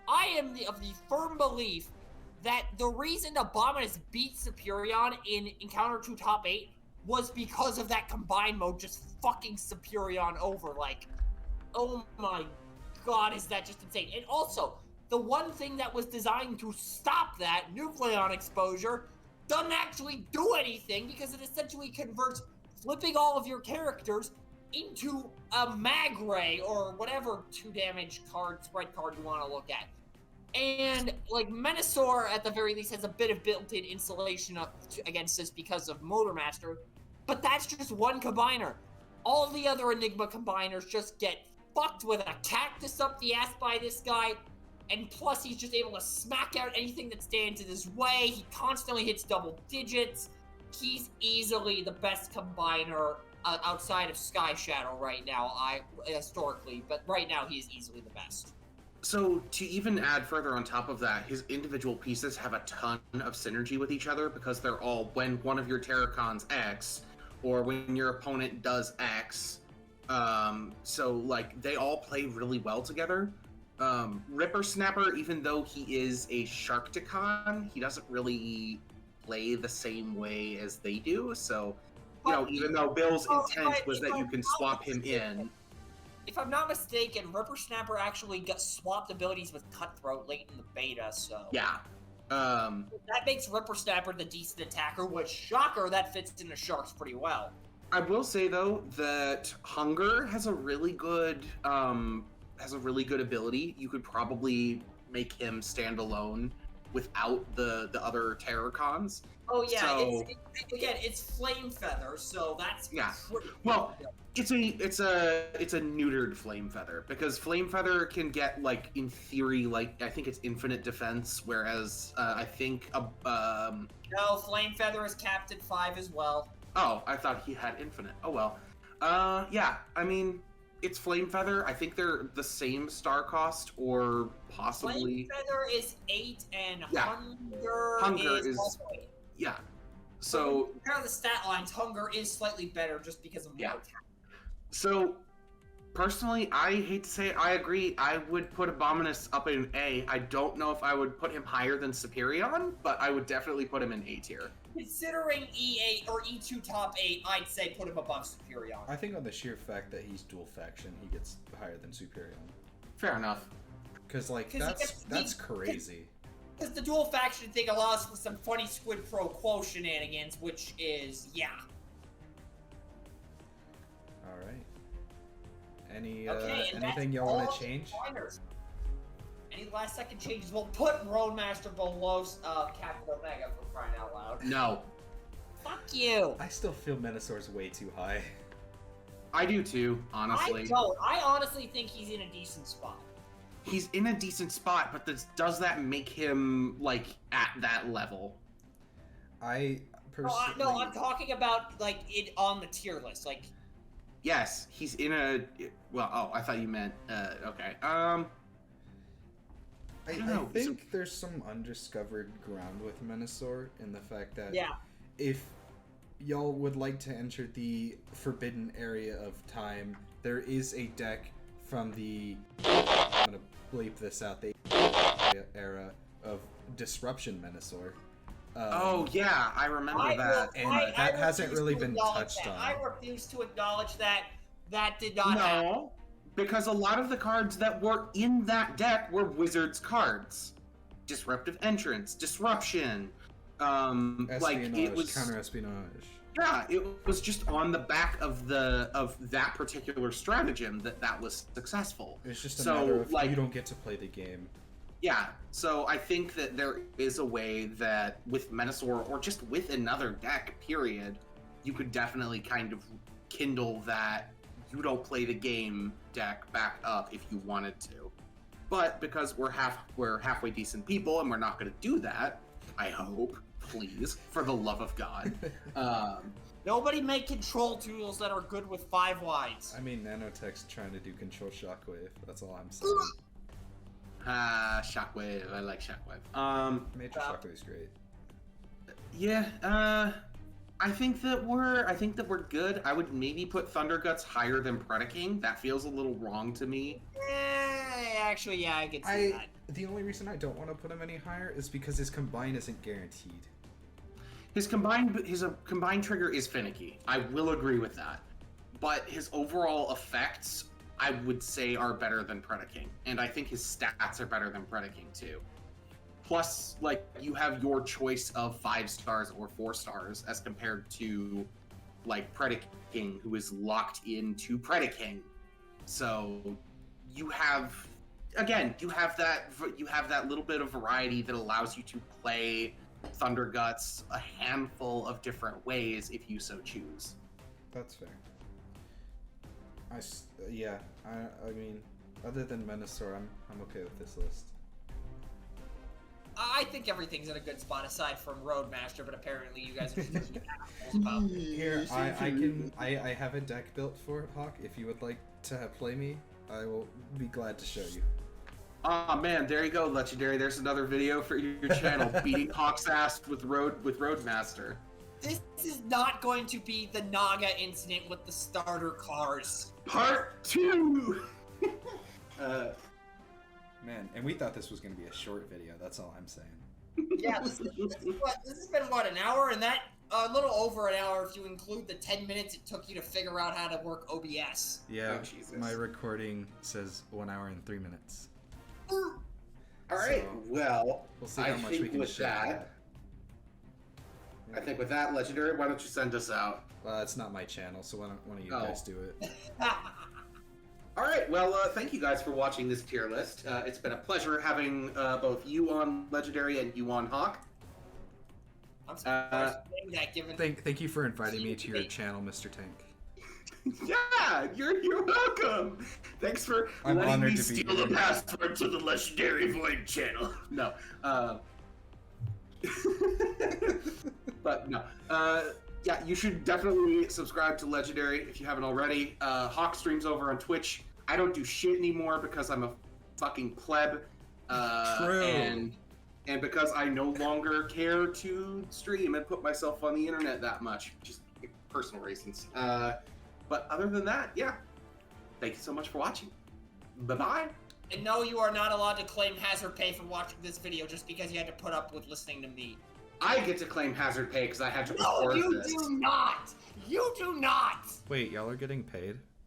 B: I am of the firm belief that the reason Abominus beat Superion in Encounter 2 Top 8 was because of that combined mode just fucking Superion over. Like, oh my God, is that just insane. And also, the one thing that was designed to stop that, Nucleon exposure, doesn't actually do anything because it essentially converts flipping all of your characters into a mag ray or whatever 2 damage card, spread card you want to look at. And like Menasor at the very least has a bit of built-in insulation against this because of Motor Master, but that's just one combiner. All the other Enigma combiners just get fucked with a cactus up the ass by this guy, and plus he's just able to smack out anything that stands in his way. He constantly hits double digits. He's easily the best combiner outside of Sky Shadow right now, historically, but right now he is easily the best.
A: So to even add further on top of that, his individual pieces have a ton of synergy with each other because they're all, when one of your Terracons X, or when your opponent does X, so like they all play really well together. Ripper Snapper, even though he is a Sharkticon, he doesn't really play the same way as they do, so you know, even though Bill's intent was that you can swap him in.
B: If I'm not mistaken, Ripper Snapper actually got swapped abilities with Cutthroat late in the beta, so...
A: Yeah.
B: That makes Ripper Snapper the decent attacker, which, shocker, that fits into Sharks pretty well.
A: I will say, though, that Hunger has a really good, ability. You could probably make him stand alone without the other Terracons.
B: Oh yeah,
A: so,
B: it's Flame Feather, so that's
A: well, it's a neutered Flame Feather because Flame Feather can get, like, in theory, like, I think it's infinite defense, whereas I think
B: no, Flame Feather is capped at 5 as well.
A: Oh, I thought he had infinite. Oh well. Yeah, I mean, it's Flame Feather. I think they're the same star cost, or possibly.
B: Flame Feather is 8, and
A: yeah.
B: Hunger is also 8.
A: Yeah. So
B: compare the stat lines, Hunger is slightly better just because of more attack.
A: So personally, I hate to say it, I agree. I would put Abominus up in A. I don't know if I would put him higher than Superion, but I would definitely put him in A tier.
B: Considering E8 or E2 top 8, I'd say put him above Superion.
C: I think on the sheer fact that he's dual faction, he gets higher than Superion.
A: Fair enough.
C: Because, like, that's crazy.
B: Because the dual faction thing allows for some funny Squid Pro Quo shenanigans, which is, yeah.
C: Alright. Anything y'all want to change?
B: Any last second changes? We'll put Roadmaster below Captain Omega, for crying out loud.
A: No.
B: Fuck you.
C: I still feel Menasor's way too high.
A: I do too, honestly.
B: I don't. I honestly think he's in a decent spot.
A: He's in a decent spot, but does that make him, like, at that level?
C: I personally...
B: No, I'm talking about, like, it on the tier list, like...
A: Yes, he's in a... Well, oh, I thought you meant... okay. I
C: think there's some undiscovered ground with Menasor in the fact that...
B: Yeah.
C: If y'all would like to enter the forbidden area of time, there is a deck from the... I'm gonna bleep this out. The era of Disruption Menasor.
A: Oh yeah, I remember that.
C: And that hasn't really been touched on.
B: I refuse to acknowledge that. That did not happen.
A: No, because a lot of the cards that were in that deck were Wizards cards. Disruptive Entrance, Disruption. Like it was
C: counter espionage.
A: Yeah, it was just on the back of that particular stratagem that was successful.
C: It's just a
A: So,
C: matter of
A: like-
C: you don't get to play the game.
A: Yeah, so I think that there is a way that with Menasor, or just with another deck, period, you could definitely kind of kindle that you don't play the game deck back up if you wanted to. But because we're halfway decent people and we're not going to do that, I hope, please, for the love of God.
B: Nobody make control tools that are good with 5 wides.
C: I mean, Nanotech's trying to do control Shockwave. That's all I'm saying.
A: Shockwave. I like Shockwave.
C: Major Shockwave's great.
A: Yeah, I think that we're good. I would maybe put Thunder Guts higher than Predaking. That feels a little wrong to me.
B: Actually, yeah, I can see that.
C: The only reason I don't want to put him any higher is because his combine isn't guaranteed.
A: His combined trigger is finicky. I will agree with that. But his overall effects, I would say, are better than Predaking. And I think his stats are better than Predaking too. Plus, like, you have your choice of 5 stars or 4 stars as compared to, like, Predaking, who is locked into Predaking. So you have that little bit of variety that allows you to play Thunder Guts a handful of different ways if you so choose.
C: That's fair. I mean, other than Menasor, I'm okay with this list.
B: I think everything's in a good spot aside from Roadmaster, but apparently you guys are just assholes about it.
C: Here, I have a deck built for Hawk. If you would like to play me, I will be glad to show you.
A: Oh man, there you go, Legendary. There's another video for your channel, beating Hawk's ass with Roadmaster.
B: This is not going to be the Naga incident with the starter cars.
A: Part 2!
C: Man, and we thought this was going to be a short video. That's all I'm saying.
B: Yeah, this has been what, an hour, and that a little over an hour if you include the 10 minutes it took you to figure out how to work OBS.
C: Yeah,
A: Oh, Jesus.
C: my recording says 1 hour and 3 minutes.
A: Alright, well,
C: We'll see how much we can share.
A: I think with that, Legendary, why don't you send us out?
C: Well, it's not my channel, so why don't one of you
A: Oh.
C: guys do it?
A: Alright, well, thank you guys for watching this tier list. It's been a pleasure having both you on Legendary and you on Hawk.
B: I'm surprised you that given
C: Thank you for inviting me to your channel, Mr. Tank.
A: Yeah, you're welcome. Thanks for
C: I'm
A: letting
C: honored
A: me
C: to be
A: steal
C: here.
A: the password to the Legendary Void channel. No, but no. Yeah, you should definitely subscribe to Legendary if you haven't already. Hawk streams over on Twitch. I don't do shit anymore because I'm a fucking pleb.
C: True.
A: And because I no longer care to stream and put myself on the internet that much, just personal reasons. But other than that, yeah. Thank you so much for watching. Bye-bye.
B: And no, you are not allowed to claim hazard pay for watching this video just because you had to put up with listening to me.
A: I get to claim hazard pay because I had to
B: No,
A: record
B: you
A: this.
B: do not! You do not!
C: Wait, y'all are getting paid?